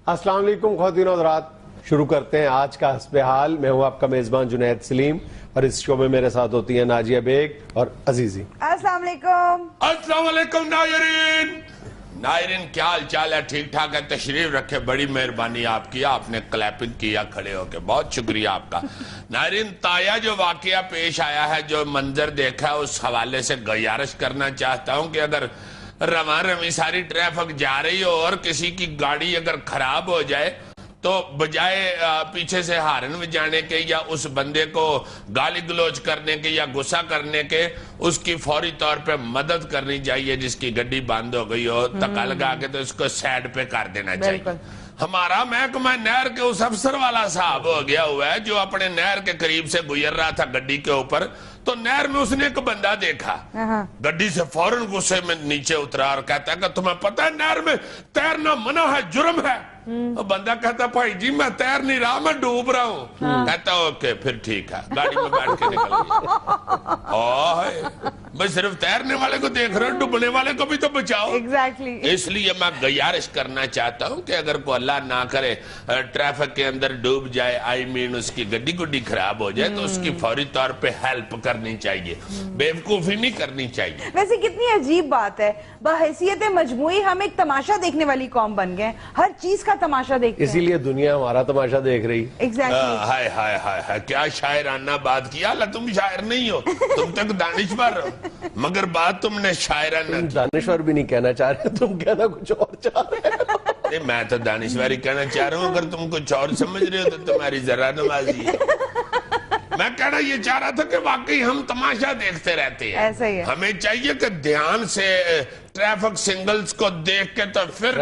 السلام علیکم خواتین و حضرات، شروع کرتے ہیں آج کا حسب حال۔ میں ہوں آپ کا میزبان جنید سلیم اور اس شو میں میرے ساتھ ہوتی ہیں ناجیہ بیگ اور عزیزی۔ السلام علیکم۔ السلام علیکم ناظرین، کیا حال چال ہے؟ ٹھیک ٹھاک ہے؟ تشریف رکھے، بڑی مہربانی آپ کی، آپ نے کلیپنگ کیا کھڑے ہو کے، بہت شکریہ آپ کا۔ ناظرین، تایا جو واقعہ پیش آیا ہے، جو منظر دیکھا ہے، اس حوالے سے گزارش کرنا چاہتا ہوں کہ اگر رواں رمی ساری ٹریفک جا رہی ہو اور کسی کی گاڑی اگر خراب ہو جائے تو بجائے پیچھے سے ہارن بجانے کے یا اس بندے کو گالی گلوچ کرنے کے یا غصہ کرنے کے، اس کی فوری طور پہ مدد کرنی چاہیے۔ جس کی گڈی بند ہو گئی ہو تکا لگا کے تو اس کو سائڈ پہ کر دینا چاہیے۔ ہمارا محکمہ نہر کے اس افسر والا صاحب ہو گیا ہوا ہے جو اپنے نہر کے قریب سے گزر رہا تھا گڈی کے اوپر، تو نہر میں اس نے ایک بندہ دیکھا، گڈی سے فوراً غصے میں نیچے اترا اور کہتا ہے کہ تمہیں پتہ ہے نہر میں تیرنا منع ہے، جرم ہے۔ بندہ کہتا بھائی جی میں تیر نہیں رہا، میں ڈوب رہا ہوں۔ کہتا اوکے پھر ٹھیک ہے، گاڑی میں بیٹھ کے نکل گیا۔ میں صرف تیرنے والے کو دیکھ رہا ہوں، ڈوبنے والے کو بھی تو بچاؤ۔ اس لیے میں گزارش کرنا چاہتا ہوں کہ اگر کوئی اللہ نہ کرے ٹریفک کے اندر ڈوب جائے، اس کی گڈی خراب ہو جائے تو اس کی فوری طور پہ ہیلپ کرنی چاہیے، بیوقوفی نہیں کرنی چاہیے۔ ویسے کتنی عجیب بات ہے، بحیثیت مجموعی ہم ایک تماشا دیکھنے والی قوم بن گئے، ہر چیز کا تماشا دیکھتے ہیں، اسی لیے دنیا ہمارا تماشا دیکھ رہی۔ ہائے ہائے ہائے، کیا شاعرانہ بات کیا۔ اللہ تم شاعر نہیں ہو، تم تک دانشور ہو، مگر بات تم نے شاعرانہ کی۔ دانشور بھی نہیں کہنا چاہ رہے، تم کہنا کچھ اور چاہ رہے ہو۔ میں تو دانشوری کہنا چاہ رہا ہوں، اگر تم کچھ اور سمجھ رہے ہو تو تمہاری ذرا نوازی ہے۔ میں کہنا یہ چاہ رہا تھا کہ واقعی ہم تماشا دیکھتے رہتے ہیں، ایسا ہی ہے۔ ہمیں چاہیے کہ دھیان سے ٹریفک سنگلز کو دیکھ کے تو پھر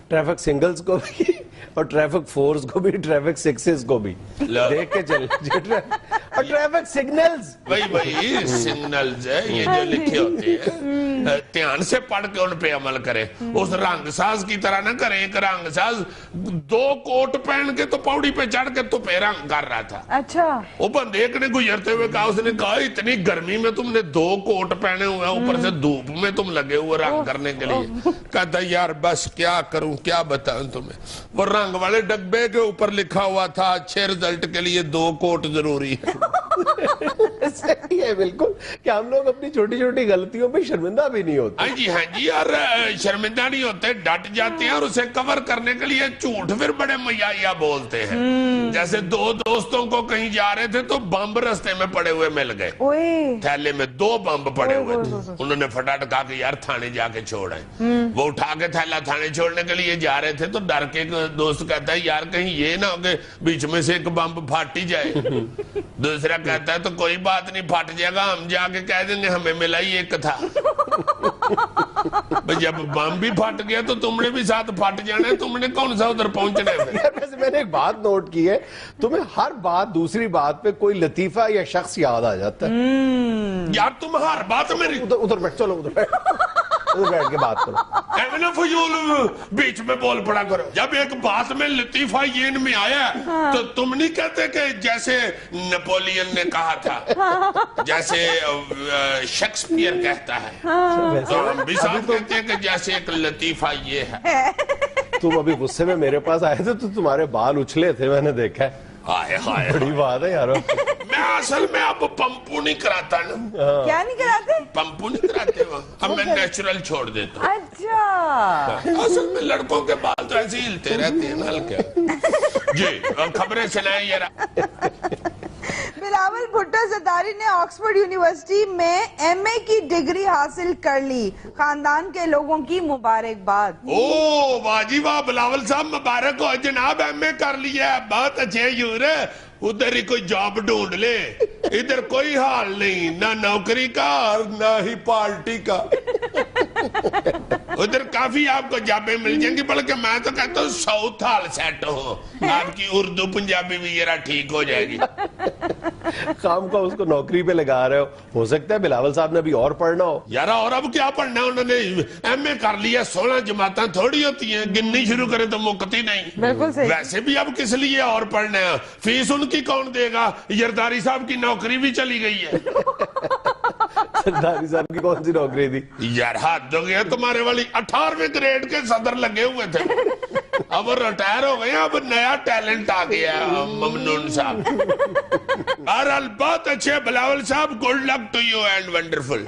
ٹریفک سنگلز کو بھی اور ٹریفک فورز کو بھی، ٹریفک سکسز کو بھی دیکھ کے چل، اور ٹریفک سگنلز وہی سگنلز ہے، یہ جو لکھے ہوتے ہیں دھیان سے پڑھ کے ان پہ عمل کرے۔ اس رنگ ساز کی طرح نہ کرے، ایک رنگ ساز 2 کوٹ پہن کے تو پوڑی پہ چڑھ کے تو پہ رنگ کر رہا تھا۔ اچھا، وہ بندے ایک نے گزرتے ہوئے کہا، اس نے کہا اتنی گرمی میں تم نے 2 کوٹ پہنے ہوئے ہیں، اوپر سے دھوپ میں تم لگے ہوئے رنگ کرنے کے لیے۔ کہتا یار بس کیا کروں، کیا بتاؤں تمہیں۔ وہ رنگ والے ڈبے کے اوپر لکھا ہوا تھا اچھے رزلٹ کے لیے 2 کوٹ ضروری ہے۔ صحیح ہے بالکل، کہ ہم لوگ اپنی چھوٹی چھوٹی غلطیوں پہ شرمندہ بھی نہیں ہوتے۔ ہاں جی، اور شرمندہ نہیں ہوتے، ڈٹ جاتے ہیں اور اسے کور کرنے کے لیے جھوٹ پھر بڑے میایا بولتے ہیں۔ جیسے 2 دوستوں کو کہیں جا رہے تھے تو بمب رستے میں پڑے ہوئے مل گئے، تھیلے میں 2 بمب پڑے ہوئے تھے۔ انہوں نے فٹاٹ کہا کہ یار تھانے جا کے چھوڑیں۔ وہ اٹھا کے تھیلا تھانے چھوڑنے کے لیے جا رہے تھے تو ڈر کے دوست کہتا ہے یار کہیں یہ نہ ہو کہ بیچ میں سے ایک بمب پھٹ ہی جائے۔ دوسرا کہتا ہے تو کوئی بات نہیں، پھٹ جائے گا، ہم جا کے کہہ دیں گے ہمیں ملا ہی ایک تھا۔ جب بم بھی پھٹ گیا تو تم نے بھی ساتھ پھٹ جانا ہے، تم نے کون سا ادھر پہنچنا ہے۔ ویسے میں نے ایک بات نوٹ کی ہے، تمہیں ہر بات دوسری بات پہ کوئی لطیفہ یا شخص یاد آ جاتا ہے۔ یار تم ہر بات میں ادھر بیٹھ، چلو ادھر بیٹھ کے بات کرو، ایونا فضول بیچ میں بول پڑا کرو۔ جب ایک بات میں لطیفہ یہ ان میں آیا تو تم نہیں کہتے کہ جیسے نپولین نے کہا تھا، جیسے شیکسپیئر کہتا ہے، تو ہم بھی ساتھ کہتے ہیں کہ جیسے ایک لطیفہ یہ ہے۔ تم ابھی غصے میں میرے پاس آئے تھے تو تمہارے بال اچھلے تھے، میں نے دیکھا ہے۔ ہائے ہائے، بڑی بات ہے یار۔ میں اصل میں اب پمپو نہیں کراتا نا۔ کیا نہیں کراتے؟ پمپو نہیں کراتے وہ، اب میں نیچرل چھوڑ دیتا ہوں۔ اچھا، اصل میں لڑکوں کے بال تو ایسے ہلتے رہتے ہیں، ہلکے۔ جی خبریں سنائیں یار۔ بلاول بھٹو زرداری نے آکسفورڈ یونیورسٹی میں ایم اے کی ڈگری حاصل کر لی، خاندان کے لوگوں کی مبارکباد۔ او واہ جی واہ، بلاول صاحب مبارک ہو جناب، ایم اے کر لیا ہے، بہت اچھے یور۔ ادھر ہی کوئی جاب ڈھونڈ لے، ادھر کوئی حال نہیں، نہ نوکری کا اور نہ ہی پارٹی کا۔ ادھر کافی آپ کو جابیں مل جائیں گی، بلکہ میں تو کہتا ہوں ساؤتھ حال سیٹ ہو، آپ کی اردو پنجابی بھی ذرا ٹھیک ہو جائے گی۔ خام کا اس کو نوکری پہ لگا رہے ہو سکتا ہے بلاول صاحب نے ابھی اور پڑھنا ہو۔ یار اور اب کیا پڑھنا ہے، انہوں نے ایم اے کر لیا، 16 جماعتیں تھوڑی ہوتی ہیں، گننی شروع کرے تو مکتی نہیں۔ بالکل صحیح۔ ویسے بھی اب کس لیے اور پڑھنا ہے، فیس ان کی کون دے گا؟ زرداری صاحب کی نوکری بھی چلی گئی ہے۔ زرداری صاحب کی کون سی نوکری تھی؟ یار حد ہو گیا، تمہارے والی 18ویں گریڈ کے صدر لگے ہوئے تھے، اب وہ ریٹائر ہو گئے ہیں, اب نیا ٹیلنٹ آ گیا ہے ممنون صاحب. بہرحال بہت اچھے بلاول صاحب, good luck to you and wonderful.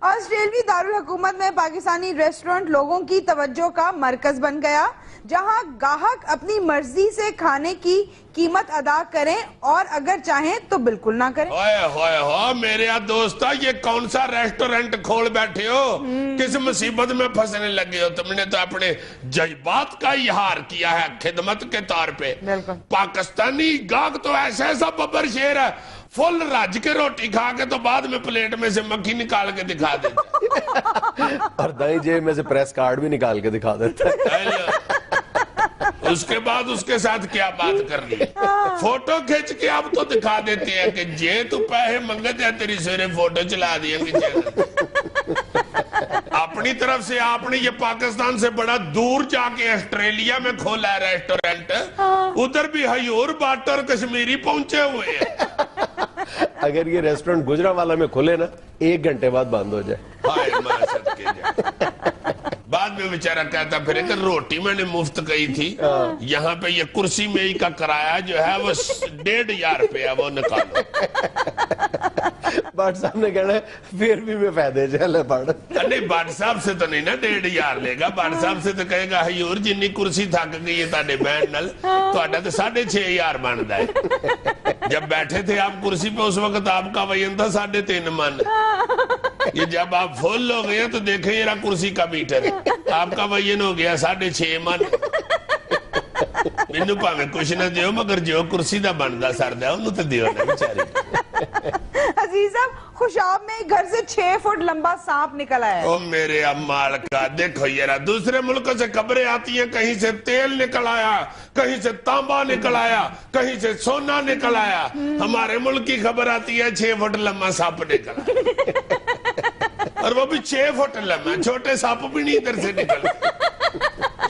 آسٹریلوی دارالحکومت میں پاکستانی ریسٹورنٹ لوگوں کی توجہ کا مرکز بن گیا, جہاں گاہک اپنی مرضی سے کھانے کی قیمت ادا کریں اور اگر چاہیں تو بالکل نہ کریں. ہوئے میرے دوستا, یہ کون سا ریسٹورنٹ کھول بیٹھے ہو, کس مصیبت میں پھنسنے لگے ہو؟ تم نے تو اپنے جذبات کا اظہار کیا ہے خدمت کے طور پہ. پاکستانی گاہک تو ایسا ببر شیر ہے, فل رج کے روٹی کھا کے تو بعد میں پلیٹ میں سے مکھی نکال کے دکھا دیتا اور دائیں جیب میں سے پریس کارڈ بھی نکال کے دکھا دیتا ہے. اس کے بعد اس کے ساتھ کیا بات کرنی, فوٹو کھینچ کے آپ تو دکھا دیتے ہیں کہ جے تو پیسے منگتے ہیں تیری سویرے فوٹو چلا دیا کہ اپنی طرف سے آپ نے یہ پاکستان سے بڑا دور جا کے آسٹریلیا میں کھولا ہے ریسٹورنٹ, ادھر بھی ہیور بات اور کشمیری پہنچے ہوئے ہیں. اگر یہ ریسٹورنٹ گجرانوالہ میں کھلے نا, 1 گھنٹے بعد بند ہو جائے. ہائے ماں صدقے جائے. بعد میں بیچارہ کہتا پھر کہ روٹی میں نے مفت کہی تھی, یہاں پہ یہ کرسی میں کا کرایہ جو ہے وہ 1,500 روپیہ وہ نکالو. بٹ صاحب نے کہنا ہے پھر بھی میں فائدے چلے پڑ. نہیں بٹ صاحب سے تو نہیں نا 1,500 لے گا, بٹ صاحب سے تو کہے گا ہیور جنی کرسی تھک گئی ہے تاڑے بینڈ نل, تو آڈا تو 6,500 بنتا ہے. جب بیٹھے تھے آپ کرسی پہ اس وقت آپ کا وزن تھا 3.5 من. یہ جب آپ فل ہو گئے تو دیکھیں یہ رہا کرسی کا میٹر ہے, آپ کا وزن ہو گیا 6.5 من. مینوں پاویں کچھ نہ دیو مگر جو کرسی دا بندا سر دا انہوں تے دیو نا بیچاری. عزیز صاحب, خوشاب میں گھر سے 6 فٹ لمبا سانپ نکل آیا ہے. او میرے امال کا, دیکھو یہ رہا دوسرے ملکوں سے خبریں آتی ہیں, کہیں سے تیل نکل آیا, کہیں سے تانبا نکل آیا, کہیں سے سونا نکل آیا. ہمارے ملک کی خبر آتی ہے 6 فٹ لمبا سانپ نکل آیا, اور وہ بھی 6 فٹ لمبا, چھوٹے سانپ بھی نہیں ادھر سے نکل.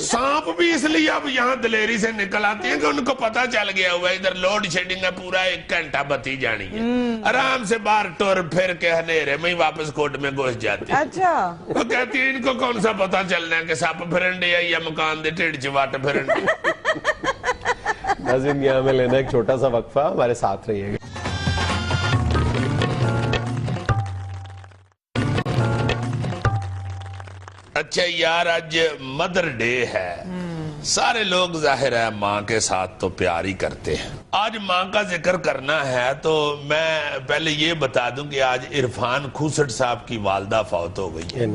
سانپ بھی اس لیے اب یہاں دلیری سے نکل آتی ہیں کہ ان کو پتا چل گیا ہوا ہے ادھر لوڈ شیڈنگ ہے, پورا 1 گھنٹہ بتی جانی ہے. آرام سے باہر ٹور پھر کے ہنیرے میں واپس کوٹ میں گھس جاتی ہے. اچھا, وہ کہتی ہے ان کو کون سا پتا چلنا ہے کہ سانپ پھرنڈے یا مکان دے ٹیڑھ چواٹ پھرنڈے. ناظرین, یہاں میں لینا ایک چھوٹا سا وقفہ, ہمارے ساتھ رہیے گا. اچھا یار, آج مدر ڈے ہے, سارے لوگ ظاہر ہے ماں کے ساتھ تو پیار ہی کرتے ہیں. آج ماں کا ذکر کرنا ہے تو میں پہلے یہ بتا دوں کہ آج عرفان کھوسٹ صاحب کی والدہ فوت ہو گئی ہے.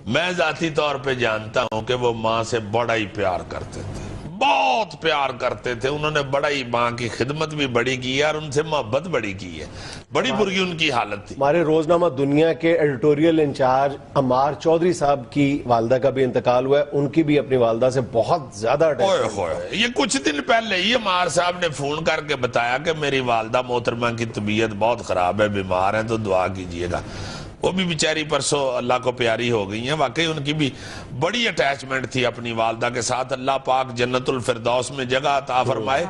میں ذاتی طور پہ جانتا ہوں کہ وہ ماں سے بڑا ہی پیار کرتے تھے, بہت پیار کرتے تھے. انہوں نے بڑا ہی ماں کی خدمت بھی بڑی کی ہے اور ان سے محبت بڑی کی ہے. بڑی بری ان کی حالت تھی. ہمارے روزنامہ دنیا کے ایڈیٹوریل انچارج عمار چودھری صاحب کی والدہ کا بھی انتقال ہوا ہے. ان کی بھی اپنی والدہ سے بہت زیادہ یہ کچھ دن پہلے ہی عمار صاحب نے فون کر کے بتایا کہ میری والدہ محترمہ کی طبیعت بہت خراب ہے, بیمار ہیں, تو دعا کیجئے گا. وہ بھی بیچاری پرسوں اللہ کو پیاری ہو گئی ہیں. واقعی ان کی بھی بڑی اٹیچمنٹ تھی اپنی والدہ کے ساتھ. اللہ پاک جنت الفردوس میں جگہ عطا فرمائے.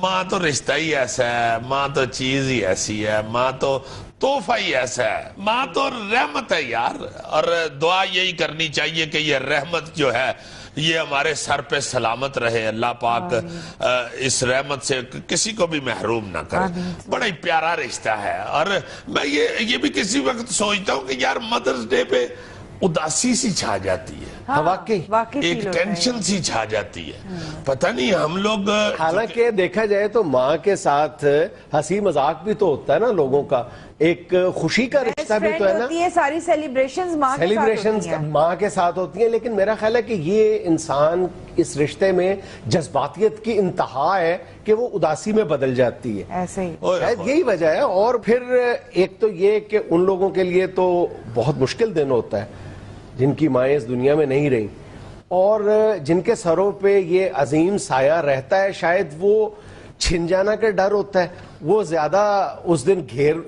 ماں تو رشتہ ہی ایسا ہے, ماں تو چیز ہی ایسی ہے, ماں تو تحفہ ہی ایسا ہے, ماں تو رحمت ہے یار. اور دعا یہی کرنی چاہیے کہ یہ رحمت جو ہے یہ ہمارے سر پہ سلامت رہے. اللہ پاک اس رحمت سے کسی کو بھی محروم نہ کرے. بڑا ہی پیارا رشتہ ہے. اور میں یہ بھی کسی وقت سوچتا ہوں کہ یار مدرز ڈے پہ اداسی سی چھا جاتی ہے, ایک ٹینشن سی چھا جاتی ہے. پتہ نہیں ہم لوگ, حالانکہ دیکھا جائے تو ماں کے ساتھ ہنسی مذاق بھی تو ہوتا ہے نا لوگوں کا, ایک خوشی کا رشتہ بھی تو ہے نا. ساری سیلیبریشنز ماں کے ساتھ ہوتی ہیں. لیکن میرا خیال ہے کہ یہ انسان اس رشتے میں جذباتیت کی انتہا ہے کہ وہ اداسی میں بدل جاتی ہے. ایسے ہی یہی وجہ ہے. اور پھر ایک تو یہ کہ ان لوگوں کے لیے تو بہت مشکل دن ہوتا ہے جن کی مائیں اس دنیا میں نہیں رہیں, اور جن کے سروں پہ یہ عظیم سایہ رہتا ہے. شاید وہ چھن جانا کا ڈر ہوتا ہے, وہ زیادہ اس دن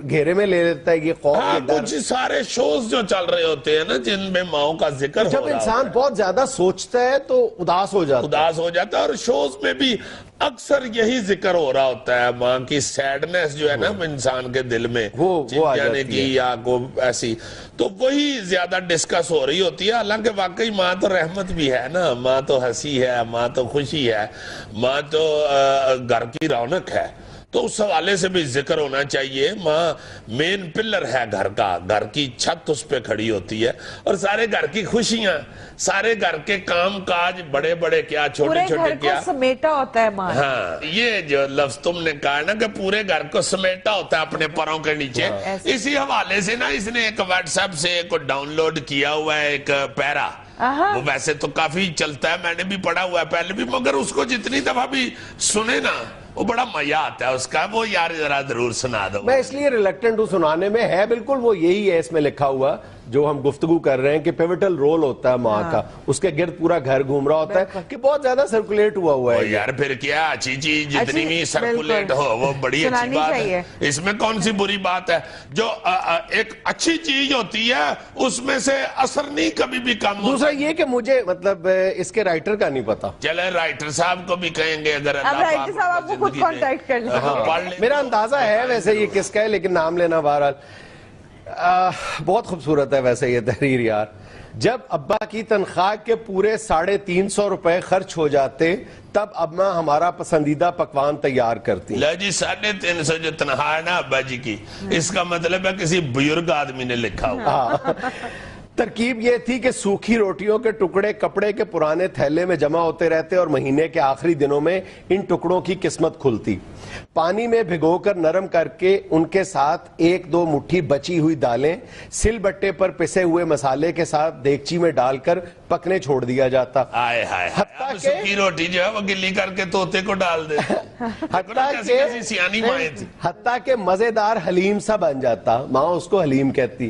گھیرے میں لے لیتا ہے یہ خوف ہاں، کے ڈر. کچھ سارے شوز جو چل رہے ہوتے ہیں نا جن میں ماؤں کا ذکر ہو جب رہا انسان بہت زیادہ سوچتا ہے تو اداس ہو جاتا ہے. اداس ہو جاتا ہے، اور شوز میں بھی اکثر یہی ذکر ہو رہا ہوتا ہے، ماں کی سیڈنس جو ہے نا انسان کے دل میں وہ آ جانے جاتی کی ہے. یا ایسی، تو وہی زیادہ ڈسکس ہو رہی ہوتی ہے. حالانکہ واقعی ماں تو رحمت بھی ہے نا، ماں تو ہنسی ہے، ماں تو خوشی ہے، ماں تو گھر کی رونق ہے. تو اس حوالے سے بھی ذکر ہونا چاہیے. ماں مین پلر ہے گھر کا، گھر کی چھت اس پہ کھڑی ہوتی ہے، اور سارے گھر کی خوشیاں، سارے گھر کے کام کاج، بڑے بڑے کیا چھوٹے چھوٹے پورے گھر کیا، کو سمیٹا ہوتا ہے ماں. ہاں یہ جو لفظ تم نے کہا نا کہ پورے گھر کو سمیٹا ہوتا ہے اپنے پروں کے نیچے، اسی حوالے سے نا اس نے ایک واٹس ایپ سے ایک ڈاؤن لوڈ کیا ہوا ہے ایک پیرا. وہ ویسے تو کافی چلتا ہے، میں نے بھی پڑھا ہوا ہے پہلے بھی، مگر اس کو جتنی دفعہ بھی سنے نا وہ بڑا مزہ آتا ہے اس کا. وہ یار ذرا ضرور سنا دو. میں اس لیے ریلیکٹنٹ ہوں سنانے میں. ہے بالکل وہ یہی ہے اس میں لکھا ہوا جو ہم گفتگو کر رہے ہیں کہ پیوٹل رول ہوتا ہے ماں کا، اس کے گرد پورا گھر گھوم رہا ہوتا ہے کہ بہت زیادہ سرکولیٹ ہوا ہے. یار پھر کیا اچھی چیز جتنی بھی سرکولیٹ ہو وہ بڑی اچھی بات ہے، اس میں کون سی بری بات ہے؟ جو ایک اچھی چیز ہوتی ہے اس میں سے اثر نہیں کبھی بھی کم ہوتا. دوسرا یہ کہ مجھے مطلب اس کے رائٹر کا نہیں پتا. چلے رائٹر صاحب کو بھی کہیں گے اگر اب رائٹر صاحب آپ کو خود کانٹیکٹ کر لیں. میرا اندازہ ہے ویسے یہ کس کا ہے، لیکن نام لینا بہرحال. بہت خوبصورت ہے ویسے یہ تحریر یار. جب ابا کی تنخواہ کے پورے 350 روپے خرچ ہو جاتے تب اماں ہمارا پسندیدہ پکوان تیار کرتی. لے جی 350 جو تنخواہ ہے نا ابا جی کی، اس کا مطلب ہے کسی بزرگ آدمی نے لکھا ہوا. ترکیب یہ تھی کہ سوکھی روٹیوں کے ٹکڑے کپڑے کے پرانے تھیلے میں جمع ہوتے رہتے اور مہینے کے آخری دنوں میں ان ٹکڑوں کی قسمت کھلتی. پانی میں بھگو کر نرم کر کے ان کے ساتھ 1-2 مٹھی بچی ہوئی دالیں سل بٹے پر پسے ہوئے مسالے کے ساتھ دیگچی میں ڈال کر پکنے چھوڑ دیا جاتا. اب سوکھی روٹی جو ہے وہ گلی کر کے طوطے کو ڈال دے. حتیٰ کہ مزیدار حلیم سا بن جاتا. ماں اس کو حلیم کہتی.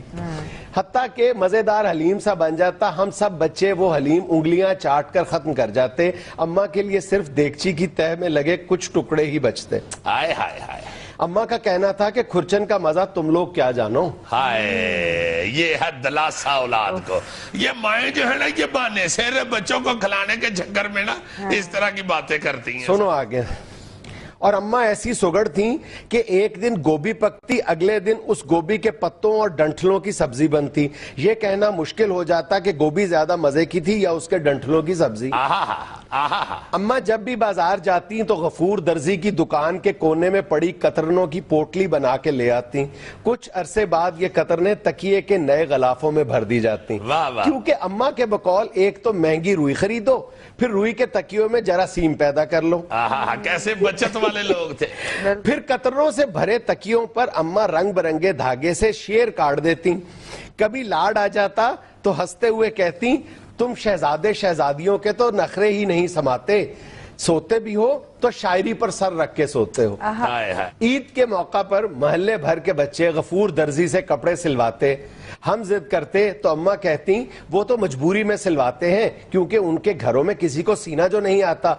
حتیٰ کہ مزیدار حلیم سا بن جاتا. ہم سب بچے وہ حلیم انگلیاں چاٹ کر ختم کر جاتے. اماں کے لیے صرف دیگچی کی تہ میں لگے کچھ ٹکڑے ہی بچتے. اماں کا کہنا تھا کہ کھرچن کا مزہ تم لوگ کیا جانو. یہ ہے دلاسا اولاد کو. یہ مائیں جو ہے نا یہ بہانے سے بچوں کو کھلانے کے چکر میں نا اس طرح کی باتیں کرتی ہیں. سنو آگے. اور اماں ایسی سگڑ تھیں کہ ایک دن گوبھی پکتی، اگلے دن اس گوبھی کے پتوں اور ڈنٹلوں کی سبزی بنتی. یہ کہنا مشکل ہو جاتا کہ گوبھی زیادہ مزے کی تھی یا اس کے ڈنٹلوں کی سبزی. اماں جب بھی بازار جاتی تو غفور درزی کی دکان کے کونے میں پڑی قطرنوں کی پوٹلی بنا کے لے آتی. کچھ عرصے بعد یہ قطرنیں تکیے کے نئے غلافوں میں بھر دی جاتی. کیونکہ اماں کے بقول ایک تو مہنگی روئی خریدو، پھر روئی کے تکیوں میں جراثیم پیدا کر لو. کیسے بچت والے لوگ تھے. پھر قطروں سے بھرے تکیوں پر اماں رنگ برنگے دھاگے سے شیر کاٹ دیتی. کبھی لاڈ آ جاتا تو ہنستے ہوئے کہتی تم شہزادے شہزادیوں کے تو نخرے ہی نہیں سماتے، سوتے بھی ہو تو شاعری پر سر رکھ کے سوتے ہو. عید کے موقع پر محلے بھر کے بچے غفور درزی سے کپڑے سلواتے. ہم ضد کرتے تو اماں کہتی وہ تو مجبوری میں سلواتے ہیں کیونکہ ان کے گھروں میں کسی کو سینا جو نہیں آتا.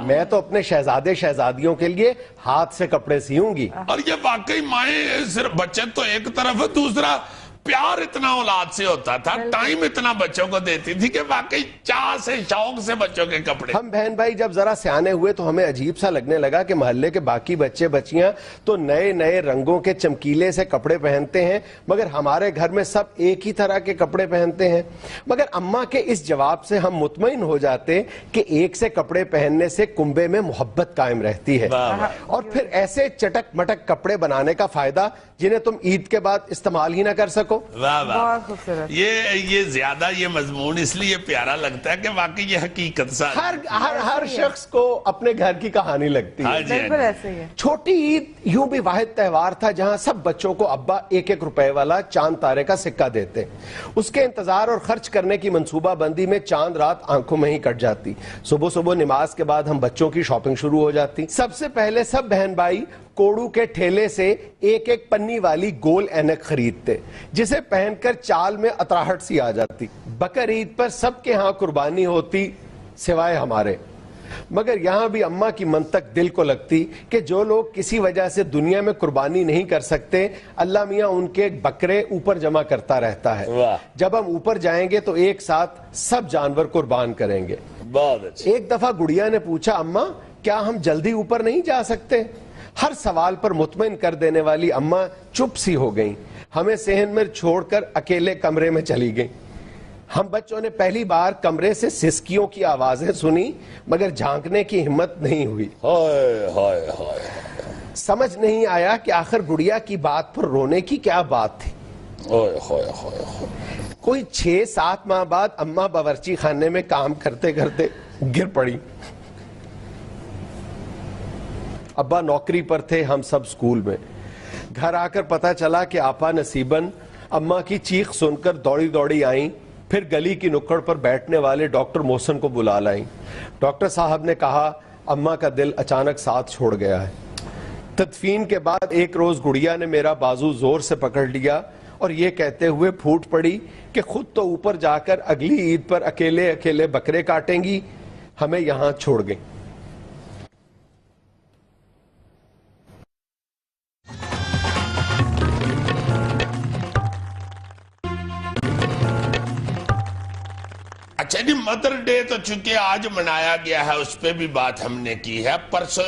میں تو اپنے شہزادے شہزادیوں کے لیے ہاتھ سے کپڑے سیوں گی. اور یہ واقعی مائیں صرف بچت تو ایک طرف ہے، دوسرا پیار اتنا اولاد سے ہوتا تھا، ٹائم اتنا بچوں کو دیتی تھی کہ واقعی چاہ سے شوق سے بچوں کے کپڑے. ہم بہن بھائی جب ذرا سیانے ہوئے تو ہمیں عجیب سا لگنے لگا کہ محلے کے باقی بچے بچیاں تو نئے نئے رنگوں کے چمکیلے سے کپڑے پہنتے ہیں مگر ہمارے گھر میں سب ایک ہی طرح کے کپڑے پہنتے ہیں. مگر اماں کے اس جواب سے ہم مطمئن ہو جاتے کہ ایک سے کپڑے پہننے سے کنبے میں محبت قائم رہتی ہے. اور پھر ایسے چٹک مٹک کپڑے بنانے کا فائدہ جنہیں تم عید کے بعد استعمال ہی نہ کر سکو. یہ زیادہ یہ مضمون اس لیے پیارا لگتا ہے کہ واقعی یہ حقیقت سا ہر شخص کو اپنے گھر کی کہانی لگتی ہے. چھوٹی عید یوں بھی واحد تہوار تھا جہاں سب بچوں کو ابا 1-1 روپے والا چاند تارے کا سکہ دیتے. اس کے انتظار اور خرچ کرنے کی منصوبہ بندی میں چاند رات آنکھوں میں ہی کٹ جاتی. صبح نماز کے بعد ہم بچوں کی شاپنگ شروع ہو جاتی. سب سے پہلے سب بہن بھائی کوڑو کے ٹھیلے سے ایک پنی والی گول اینک خریدتے جسے پہن کر چال میں اطراہٹ سی آ جاتی. بقر عید پر سب کے ہاں قربانی ہوتی سوائے ہمارے. مگر یہاں بھی اماں کی منطق دل کو لگتی کہ جو لوگ کسی وجہ سے دنیا میں قربانی نہیں کر سکتے اللہ میاں ان کے بکرے اوپر جمع کرتا رہتا ہے. جب ہم اوپر جائیں گے تو ایک ساتھ سب جانور قربان کریں گے. ایک دفعہ گڑیا نے پوچھا اماں کیا ہم جلدی اوپر نہیں جا سکتے؟ ہر سوال پر مطمئن کر دینے والی اماں چپ سی ہو گئیں. ہمیں صحن میں چھوڑ کر اکیلے کمرے میں چلی گئیں. ہم بچوں نے پہلی بار کمرے سے سسکیوں کی آوازیں سنی مگر جھانکنے کی ہمت نہیں ہوئی. سمجھ نہیں آیا کہ آخر گڑیا کی بات پر رونے کی کیا بات تھی. کوئی 6-7 ماہ بعد اماں باورچی خانے میں کام کرتے کرتے گر پڑی. ابا نوکری پر تھے, ہم سب سکول میں. گھر آ کر پتا چلا کہ آپا نصیباً اماں کی چیخ سن کر دوڑی دوڑی آئیں. پھر گلی کی نکڑ پر بیٹھنے والے ڈاکٹر محسن کو بلا لائیں. ڈاکٹر صاحب نے کہا اماں کا دل اچانک ساتھ چھوڑ گیا ہے. تدفین کے بعد ایک روز گڑیا نے میرا بازو زور سے پکڑ لیا اور یہ کہتے ہوئے پھوٹ پڑی کہ خود تو اوپر جا کر اگلی عید پر اکیلے اکیلے بکرے کاٹیں گی, ہمیں یہاں چھوڑ گئیں. اچھا جی, مدر ڈے تو چونکہ آج منایا گیا ہے اس پہ بھی بات ہم نے کی ہے. پرسوں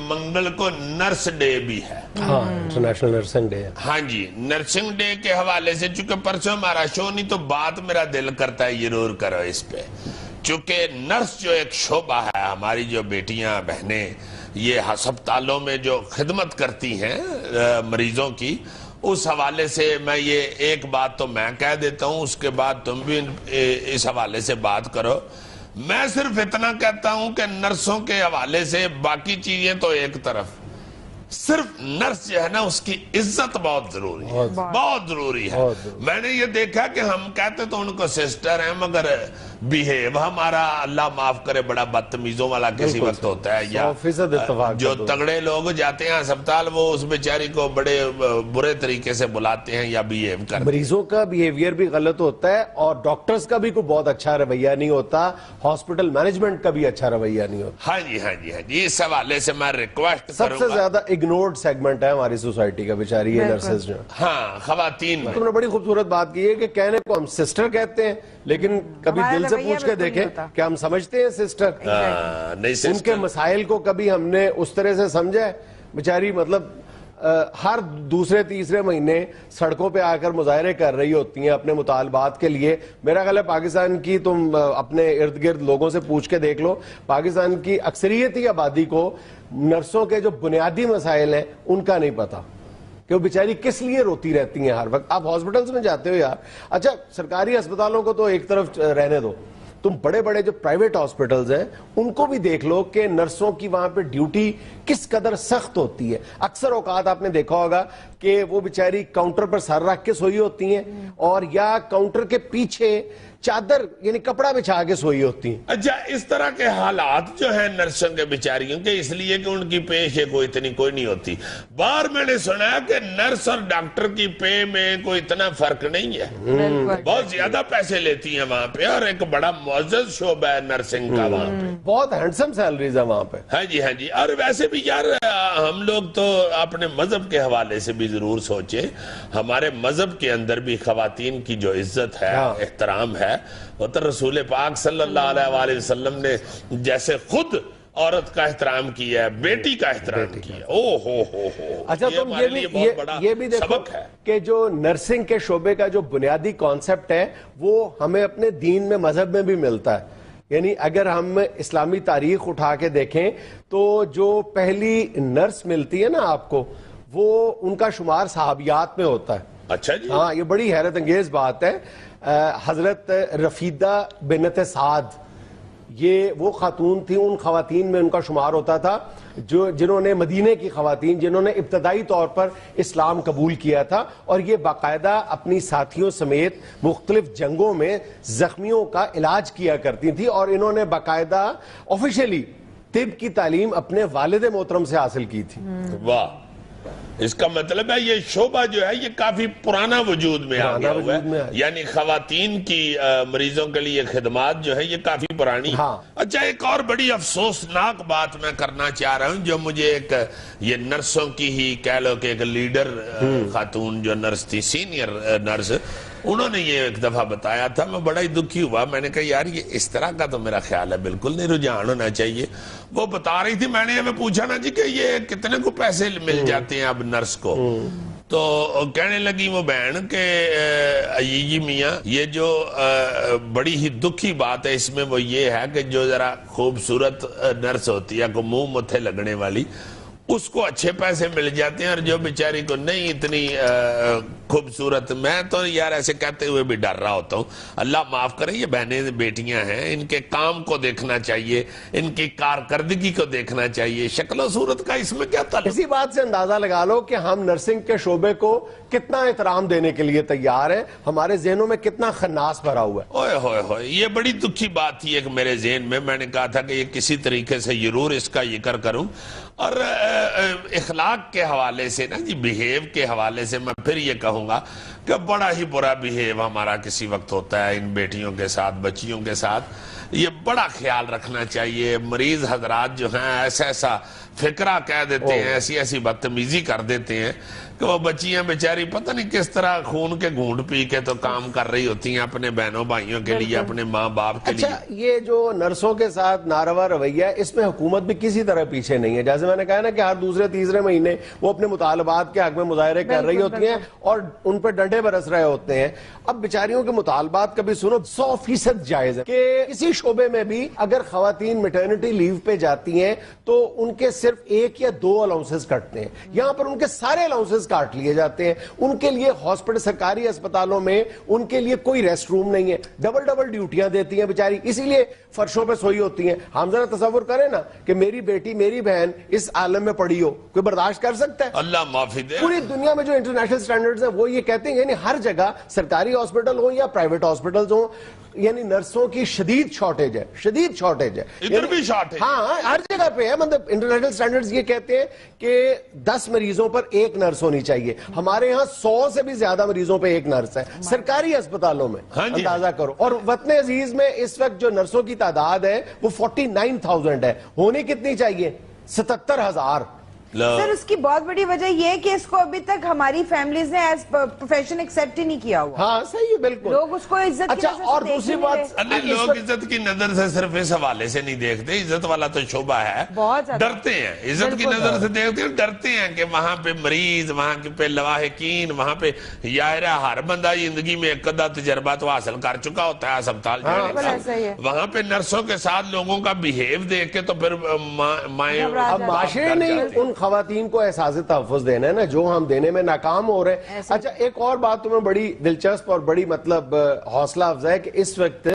منگل کو نرس ڈے بھی ہے. ہاں, انٹرنیشنل نرسنگ ڈے ہے. ہاں جی, نرسنگ ڈے کے حوالے سے چونکہ پرسوں ہمارا شو نہیں تو بات میرا دل کرتا ہے ضرور کرو اس پہ. چونکہ نرس جو ایک شعبہ ہے, ہماری جو بیٹیاں بہنیں یہ ہسپتالوں میں جو خدمت کرتی ہیں مریضوں کی, اس حوالے سے میں یہ ایک بات تو میں کہہ دیتا ہوں, اس کے بعد تم بھی اس حوالے سے بات کرو. میں صرف اتنا کہتا ہوں کہ نرسوں کے حوالے سے باقی چیزیں تو ایک طرف, صرف نرس جو ہے نا اس کی عزت بہت ضروری ہے, بہت ضروری ہے. میں نے یہ دیکھا کہ ہم کہتے تو ان کو سسٹر ہیں مگر بیہیو ہمارا اللہ معاف کرے بڑا بدتمیزوں والا کسی وقت ہوتا ہے. یا جو تگڑے لوگ جاتے ہیں ہسپتال وہ اس بیچاری کو بڑے برے طریقے سے بلاتے ہیں یا بیہیو کرتے ہیں. مریضوں کا بیہیویئر بھی غلط ہوتا ہے اور ڈاکٹرز کا بھی کوئی بہت اچھا رویہ نہیں ہوتا, ہاسپٹل مینجمنٹ کا بھی اچھا رویہ نہیں ہوتا. ہاں جی, ہاں جی, ہاں جی, اس حوالے سے میں ریکویسٹ سب سے زیادہ اگنورڈ سیگمنٹ ہے ہماری سوسائٹی کا بیچاری یہ نرسز جو. ہاں, خواتین. تم نے بڑی خوبصورت بات کی ہے کہ کہنے کو ہم سسٹر کہتے ہیں لیکن کبھی دل سے پوچھ کے دیکھیں کہ ہم سمجھتے ہیں سسٹر. ان کے مسائل کو کبھی ہم نے اس طرح سے سمجھا ہے. بیچاری مطلب ہر دوسرے تیسرے مہینے سڑکوں پہ آ کر مظاہرے کر رہی ہوتی ہیں اپنے مطالبات کے لیے. میرا خیال ہے پاکستان کی تم اپنے ارد گرد لوگوں سے پوچھ کے دیکھ لو, پاکستان کی اکثریتی آبادی کو نرسوں کے جو بنیادی مسائل ہیں ان کا نہیں پتا کہ وہ بیچاری کس لیے روتی رہتی ہیں ہر وقت. آپ ہاسپٹلز میں جاتے ہو یار, اچھا سرکاری اسپتالوں کو تو ایک طرف رہنے دو, تم بڑے بڑے جو پرائیویٹ ہاسپٹلز ہیں ان کو بھی دیکھ لو کہ نرسوں کی وہاں پہ ڈیوٹی کس قدر سخت ہوتی ہے. اکثر اوقات آپ نے دیکھا ہوگا کہ وہ بیچاری کاؤنٹر پر سر رکھ کے سوئی ہوتی ہیں اور یا کاؤنٹر کے پیچھے چادر یعنی کپڑا بچھا کے سوئی ہوتی ہیں. اچھا, اس طرح کے حالات جو ہیں نرسوں کے بیچاریوں کے اس لیے کہ ان کی پے کوئی اتنی کوئی نہیں ہوتی. باہر میں نے سنا ہے کہ نرس اور ڈاکٹر کی پے میں کوئی اتنا فرق نہیں ہے, بہت زیادہ پیسے لیتی ہیں وہاں پہ اور ایک بڑا معزز شعبہ ہے نرسنگ کا وہاں پہ, بہت ہینڈسم سیلریز ہے وہاں پہ. ہاں جی, ہاں جی. اور ویسے بھی یار ہم لوگ تو اپنے مذہب کے حوالے سے بھی ضرور سوچیں, ہمارے مذہب کے اندر بھی خواتین کی جو عزت ہے احترام ہے وہ تو رسول پاک صلی اللہ علیہ وآلہ وسلم نے جیسے خود عورت کا احترام کیا ہے, بیٹی کا احترام کیا. اچھا, تم یہ بھی دیکھو کہ جو نرسنگ کے شعبے کا جو بنیادی کانسیپٹ ہے وہ ہمیں اپنے دین میں مذہب میں بھی ملتا ہے. یعنی اگر ہم اسلامی تاریخ اٹھا کے دیکھیں تو جو پہلی نرس ملتی ہے نا آپ کو, وہ ان کا شمار صحابیات میں ہوتا ہے. اچھا جی, ہاں, یہ بڑی حیرت انگیز بات ہے. حضرت رفیدہ بنت سعد یہ وہ خاتون تھی, ان خواتین میں ان کا شمار ہوتا تھا جنہوں نے مدینے کی خواتین جنہوں نے ابتدائی طور پر اسلام قبول کیا تھا اور یہ باقاعدہ اپنی ساتھیوں سمیت مختلف جنگوں میں زخمیوں کا علاج کیا کرتی تھی اور انہوں نے باقاعدہ آفیشیلی طب کی تعلیم اپنے والد محترم سے حاصل کی تھی. واہ, اس کا مطلب ہے یہ شعبہ جو ہے یہ کافی پرانا وجود میں آ گیا ہوا ہے، یعنی خواتین کی مریضوں کے لیے خدمات جو ہے یہ کافی پرانی۔ اچھا ایک اور بڑی افسوسناک بات میں کرنا چاہ رہا ہوں، جو مجھے ایک یہ نرسوں کی ہی کہہ لو کہ ایک لیڈر خاتون جو نرس تھی، سینئر نرس، انہوں نے یہ ایک دفعہ بتایا تھا، میں بڑا ہی دکھی ہوا، میں نے کہا یار یہ اس طرح کا تو میرا خیال ہے بالکل نہیں رجحان ہونا چاہیے۔ وہ بتا رہی تھی، میں نے ہمیں پوچھا نا جی کہ یہ کتنے کو پیسے مل جاتے ہیں اب نرس کو، تو کہنے لگی وہ بہن کہ جی میاں یہ جو بڑی ہی دکھی بات ہے اس میں وہ یہ ہے کہ جو ذرا خوبصورت نرس ہوتی ہے کو منہ متھے لگنے والی، اس کو اچھے پیسے مل جاتے ہیں، اور جو بیچاری کو نہیں اتنی خوبصورت، میں تو یار ایسے کہتے ہوئے بھی ڈر رہا ہوتا ہوں، اللہ معاف کرے یہ بہنیں بیٹیاں ہیں، ان کے کام کو دیکھنا چاہیے، ان کی کارکردگی کو دیکھنا چاہیے، شکل و صورت کا اس میں کیا تعلق؟ اسی بات سے اندازہ لگا لو کہ ہم نرسنگ کے شعبے کو کتنا احترام دینے کے لیے تیار ہیں، ہمارے ذہنوں میں کتنا خناس بھرا ہوا ہے۔ اوئے ہوئے ہوئے، یہ بڑی دکھی بات تھی ایک میرے ذہن میں نے کہا تھا کہ یہ کسی طریقے سے ضرور اس کا ذکر کروں، اور اخلاق کے حوالے سے نا جی، بیہیو کے حوالے سے میں پھر یہ کہوں گا کہ بڑا ہی برا بیہیو ہمارا کسی وقت ہوتا ہے ان بیٹیوں کے ساتھ، بچیوں کے ساتھ، یہ بڑا خیال رکھنا چاہیے۔ مریض حضرات جو ہیں ایسا فکرہ کہہ دیتے ہیں، ایسی بدتمیزی کر دیتے ہیں کہ وہ بچیاں بیچاری پتہ نہیں کس طرح خون کے گھونٹ پی کے تو کام کر رہی ہوتی ہیں اپنے بہنوں بھائیوں کے لیے، اپنے ماں باپ کے لیے۔ اچھا یہ جو نرسوں کے ساتھ ناروا رویہ ہے، اس میں حکومت بھی کسی طرح پیچھے نہیں ہے، جیسے میں نے کہا نا کہ ہر دوسرے تیسرے مہینے وہ اپنے مطالبات کے حق میں مظاہرے کر رہی ہوتی ہیں اور ان پہ ڈنڈے برس رہے ہوتے ہیں۔ اب بیچاریوں کے مطالبات کبھی سنو، 100% جائز ہے کہ کسی شعبے میں بھی اگر خواتین میٹرنٹی لیو پہ جاتی ہیں تو ان کے صرف 1 یا 2 الاؤنسز کٹتے ہیں، یہاں پر ان کے سارے الاؤنسز کاٹ لیے جاتے ہیں۔ ان کے لیے ہاسپٹل، سرکاری اسپتالوں میں ان کے لیے کوئی ریسٹ روم نہیں ہے، ڈبل ڈیوٹیاں دیتی ہیں بیچاری، اسی لیے فرشوں پہ سوئی ہوتی ہیں۔ ہم ذرا تصور کریں نا کہ میری بیٹی، میری بہن اس عالم میں پڑی ہو، کوئی برداشت کر سکتا ہے؟ اللہ معافی دے۔ پوری دنیا میں جو انٹرنیشنل سٹینڈرڈز ہیں وہ یہ کہتے ہیں، یعنی ہر جگہ سرکاری ہاسپٹل ہوں یا پرائیویٹ ہاسپٹلز ہوں، یعنی نرسوں کی شدید شارٹیج ہے، شدید شارٹیج ہے، ادھر بھی شارٹیج، ہاں ہر جگہ پہ ہے۔ مطلب انٹرنیشنل سٹینڈرڈز یہ کہتے ہیں کہ 10 مریضوں پر 1 نرس ہونی چاہیے، ہمارے ہاں 100 سے بھی زیادہ مریضوں پہ 1 نرس ہے سرکاری اسپتالوں میں، اندازہ کرو۔ اور وطن عزیز میں اس وقت جو نرسوں کی تعداد ہے وہ 49,000 ہے، ہونی کتنی چاہیے؟ 77,000۔ سر اس کی بہت بڑی وجہ یہ ہے کہ اس کو ابھی تک ہماری فیملیز نے ایز پروفیشن ایکسیپٹ ہی نہیں کیا ہوا۔ ہاں صحیح ہے، بالکل۔ لوگ اس کو عزت کی نظر سے اور دیکھ دوسری نہیں بات، رہے۔ لوگ عزت کی نظر سے صرف اس حوالے سے نہیں دیکھتے، عزت والا تو شعبہ ہے، بہت زیادہ ڈرتے ہیں، عزت کی نظر سے دیکھتے ہیں، ڈرتے ہیں کہ وہاں پہ مریض، وہاں پہ لواحقین، وہاں پہ یارہ ہر بندہ زندگی میں ایک آدھا تجربہ تو حاصل کر چکا ہوتا ہے اسپتال جانے کا، وہاں پہ نرسوں کے ساتھ لوگوں کا بیہیو دیکھ کے تو پھر مائیں، اب معاشرے نے ان خواتین کو احساس تحفظ دینا ہے نا جو ہم دینے میں ناکام ہو رہے ہیں۔ اچھا ایک اور بات تمہیں بڑی دلچسپ اور بڑی مطلب حوصلہ افزا ہے کہ اس وقت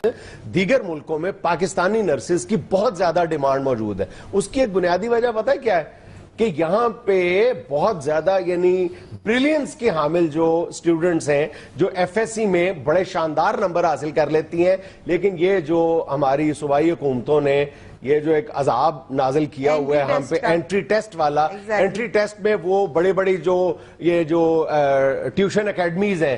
دیگر ملکوں میں پاکستانی نرسز کی بہت زیادہ ڈیمانڈ موجود ہے۔ اس کی ایک بنیادی وجہ پتہ ہے کیا ہے؟ کہ یہاں پہ بہت زیادہ یعنی بریلینس کے حامل جو سٹوڈنٹس ہیں جو ایف ایس سی میں بڑے شاندار نمبر حاصل کر لیتی ہیں، لیکن یہ جو ہماری صوبائی حکومتوں نے یہ جو ایک عذاب نازل کیا ہوا ہے ہم پہ انٹری ٹیسٹ والا، انٹری ٹیسٹ میں وہ بڑی جو یہ جو ٹیوشن اکیڈمیز ہیں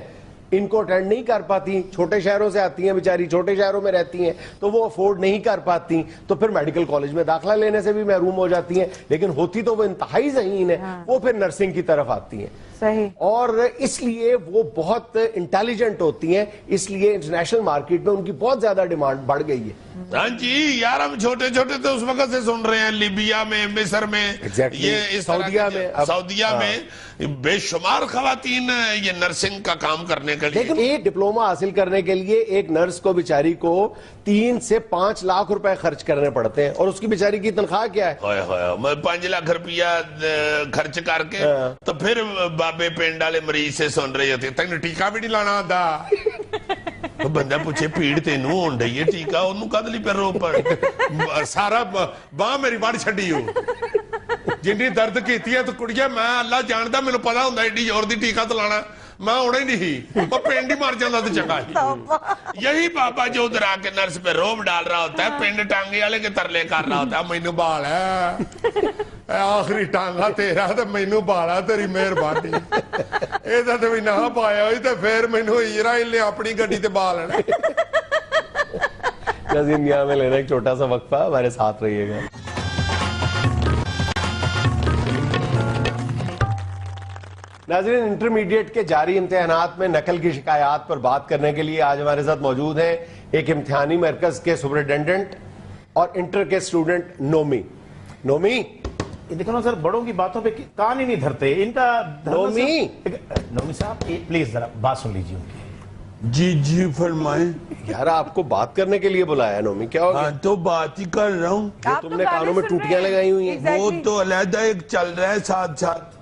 ان کو اٹینڈ نہیں کر پاتی، چھوٹے شہروں سے آتی ہیں بیچاری، چھوٹے شہروں میں رہتی ہیں تو وہ افورڈ نہیں کر پاتی، تو پھر میڈیکل کالج میں داخلہ لینے سے بھی محروم ہو جاتی ہیں، لیکن ہوتی تو وہ انتہائی ذہین ہے، وہ پھر نرسنگ کی طرف آتی ہیں۔ صحیح۔ اور اس لیے وہ بہت انٹیلیجنٹ ہوتی ہیں، اس لیے انٹرنیشنل مارکیٹ میں ان کی بہت زیادہ ڈیمانڈ بڑھ گئی ہے۔ ہاں جی یار، ہم چھوٹے تو اس وقت سے سن رہے ہیں، لیبیا میں، مصر میں، یہ سعودیہ میں بے شمار خواتین یہ نرسنگ کا کام کرنے کے لیے، لیکن ایک ڈپلوما حاصل کرنے کے لیے ایک نرس کو بیچاری کو 3 سے 5 لاکھ روپے خرچ کرنے پڑتے ہیں، اور اس کی بیچاری کی تنخواہ کیا ہے؟ 5 لاکھ روپیہ خرچ کر کے تو پھر بابے پنڈ والے مریض سے سن رہی ہوتی ہے، تین ٹیکا بھی نہیں لانا آتا۔ تو بندہ پوچھے پیڑ تینوں ہون ڈئی ہے ٹیکا انہوں کد لی پر رو سارا باں میری بڑھ چھڑی ہو جنہی درد کیتی ہے تو کڑیا میں اللہ جاندہ میں نے پتا ہوندہ ایڈی اور دی ٹیکا تو لانا میں ہونا ہی نہیں، میں پنڈ ہی مار جاتا تو چنگا ہی۔ یہی بابا جو ادھر آ کے نرس پہ روب ڈال رہا ہوتا ہے، پنڈ ٹانگے والے کے ترلے کر رہا ہوتا ہے، مینوں بال ہے آخری ٹانگا تیرا تو مینوں بالا تیری مہربانی، یہ تو بھی نہ پایا ہوئی تو پھر مینوں ہیرا لے اپنی گڈی تے بال ہے۔ ناظرین یہاں میں لینا ایک چھوٹا سا وقفہ، ہمارے ساتھ رہیے گا۔ ناظرین انٹرمیڈیٹ کے جاری امتحانات میں نقل کی شکایات پر بات کرنے کے لیے آج ہمارے ساتھ موجود ہیں ایک امتحانی مرکز کے سپرنٹینڈنٹ اور انٹر کے اسٹوڈنٹ نومی۔ نومی دیکھو نا سر، بڑوں کی باتوں پہ کان ہی نہیں دھرتے ان کا۔ نومی صاحب پلیز ذرا بات سن لیجیے ان کی۔ جی فرمائیں۔ یار آپ کو بات کرنے کے لیے بلایا نومی، کیا ہو گیا؟ تو بات ہی کر رہا ہوں۔ تم نے کانوں میں ٹوٹیاں لگائی ہوئی ہیں۔ وہ تو علیحدہ ایک چل رہا ہے ساتھ ساتھ،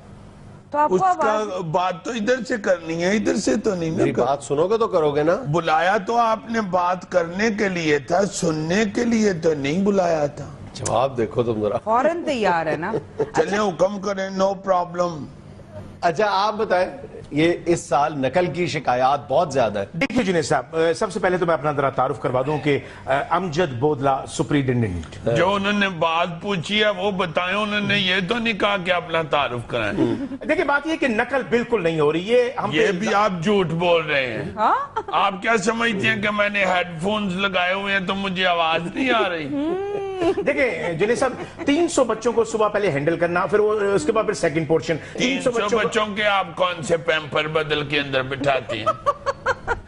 اس کا بات تو ادھر سے کرنی ہے، ادھر سے تو نہیں۔ میری بات سنو گے تو کرو گے نا؟ بلایا تو آپ نے بات کرنے کے لیے تھا، سننے کے لیے تو نہیں بلایا تھا۔ جواب دیکھو تم ذرا۔ فوراً تیار ہے نا؟ چلیں حکم کریں، نو پرابلم۔ اچھا آپ بتائیں، یہ اس سال نقل کی شکایات بہت زیادہ ہے۔ دیکھیے جنید صاحب، سب سے پہلے تو میں اپنا ذرا تعارف کروا دوں کہ امجد بودلہ سپرنٹینڈنٹ۔ جو انہوں نے بات پوچھی ہے وہ بتائیں، انہوں نے یہ تو نہیں کہا کہ اپنا تعارف کرائیں۔ دیکھیے بات یہ کہ نقل بالکل نہیں ہو رہی، یہ بھی آپ جھوٹ بول رہے ہیں۔ آپ کیا سمجھتے ہیں کہ میں نے ہیڈ فونز لگائے ہوئے ہیں تو مجھے آواز نہیں آ رہی؟ دیکھیں جنید صاحب، 300 بچوں کو صبح پہلے ہینڈل کرنا، پھر اس کے بعد پھر سیکنڈ پورشن۔ 300 بچوں کے آپ کون سے پیمپر بدل کے اندر بٹھاتے ہیں؟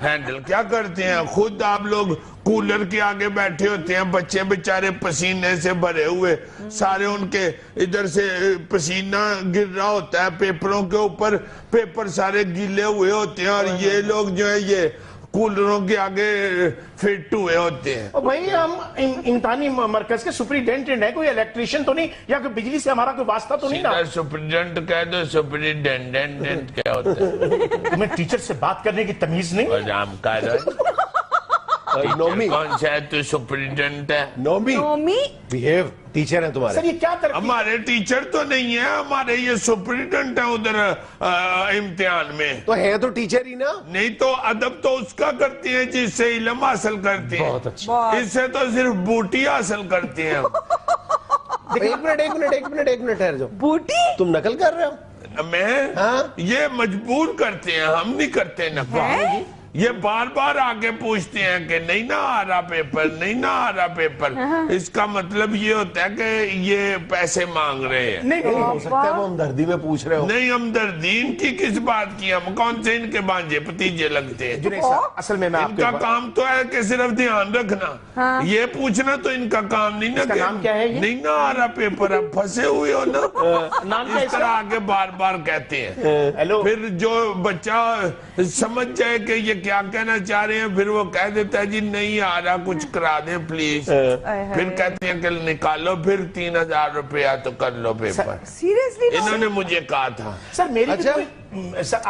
ہینڈل کیا کرتے ہیں؟ خود آپ لوگ کولر کے آگے بیٹھے ہوتے ہیں، بچے بیچارے پسینے سے بھرے ہوئے، سارے ان کے ادھر سے پسینہ گر رہا ہوتا ہے پیپروں کے اوپر، پیپر سارے گیلے ہوئے ہوتے ہیں، اور یہ لوگ جو ہے یہ کولروں کے آگے فٹ ہوئے ہوتے ہیں۔ بھائی ہم امتحانی مرکز کے سپرنٹینڈنٹ ہیں، کوئی الیکٹریشین تو نہیں، یا کوئی بجلی سے ہمارا کوئی واسطہ تو نہیں نا؟ سپرنٹینڈنٹ کہہ دو، سپرنٹینڈنٹ کیا ہوتا ہے؟ تمہیں ٹیچر سے بات کرنے کی تمیز نہیں؟ اور ہم کہہ رہے نومی کون سا ہے؟ تو سپرنٹینڈنٹ ہے۔ نومی بیہیو، ٹیچر ہیں تمہارے۔ سر یہ کیا ترقی؟ ہمارے ٹیچر تو نہیں ہے، ہمارے یہ سپرنٹینڈنٹ ہے ادھر امتحان میں۔ تو ہے تو ٹیچر ہی نا۔ نہیں تو ادب تو اس کا کرتے ہیں جس سے علم حاصل کرتے ہیں، بہت اچھا۔ اس سے تو صرف بوٹی حاصل کرتے ہیں۔ ایک منٹ ٹھہر جاؤ۔ بوٹی؟ تم نقل کر رہے ہو؟ میں یہ مجبور کرتے ہیں، ہم نہیں کرتے نقل۔ یہ بار بار آگے پوچھتے ہیں کہ نہیں نہ آ رہا پیپر، نہیں نہ آ رہا پیپر، اس کا مطلب یہ ہوتا ہے کہ یہ پیسے مانگ رہے ہیں۔ نہیں ہو سکتا ہے وہ ہمدردی میں پوچھ رہے ہو۔ نہیں ہمدردین کی کس بات کی، ہم کون سے ان کے بانجے بتیجے لگتے ہیں؟ جنید صاحب اصل میں ان کا کام تو ہے کہ صرف دھیان رکھنا، یہ پوچھنا تو ان کا کام نہیں نا۔ اس کا نام کیا ہے یہ؟ نہیں نہ آ رہا پیپر، اب پھنسے ہوئے ہو نا، نام کیا ہے اس طرح آگے بار بار کہتے ہیں۔ ہیلو، پھر جو بچہ سمجھ جائے کہ یہ کیا کہنا چاہ رہے ہیں، پھر وہ کہہ دیتا ہے جی نہیں آ رہا، کچھ کرا دیں پلیز۔ پھر کہتے ہیں کہ نکالو پھر 3000 روپیہ تو کر لو پیپر۔ سیریسلی؟ انہوں نے مجھے کہا تھا۔ سر میری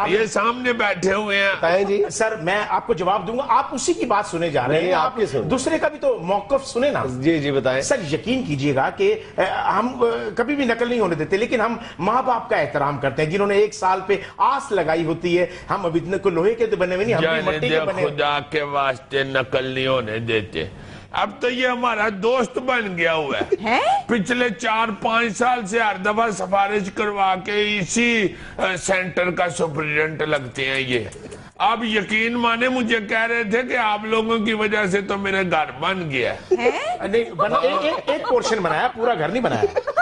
یہ سامنے بیٹھے ہوئے ہیں جی۔ سر میں آپ کو جواب دوں گا، آپ اسی کی بات سنے جا رہے ہیں، آپ کی سن، دوسرے کا بھی تو موقف سنے نا۔ جی بتائیں۔ سر یقین کیجئے گا کہ ہم کبھی بھی نقل نہیں ہونے دیتے، لیکن ہم ماں باپ کا احترام کرتے ہیں جنہوں نے ایک سال پہ آس لگائی ہوتی ہے۔ ہم ابھی اتنے کو لوہے کے تو بنے ہوئے نہیں، ہم بھی مٹی کے بنے ہوئے۔ خدا کے واسطے نقل نہیں ہونے دیتے۔ اب تو یہ ہمارا دوست بن گیا ہوا ہے، پچھلے 4-5 سال سے ہر دفعہ سفارش کروا کے اسی سینٹر کا سپرنٹینڈنٹ لگتے ہیں یہ۔ اب یقین مانے مجھے کہہ رہے تھے کہ آپ لوگوں کی وجہ سے تو میرے گھر بن گیا ہے۔ ایک پورشن بنایا، پورا گھر نہیں بنایا۔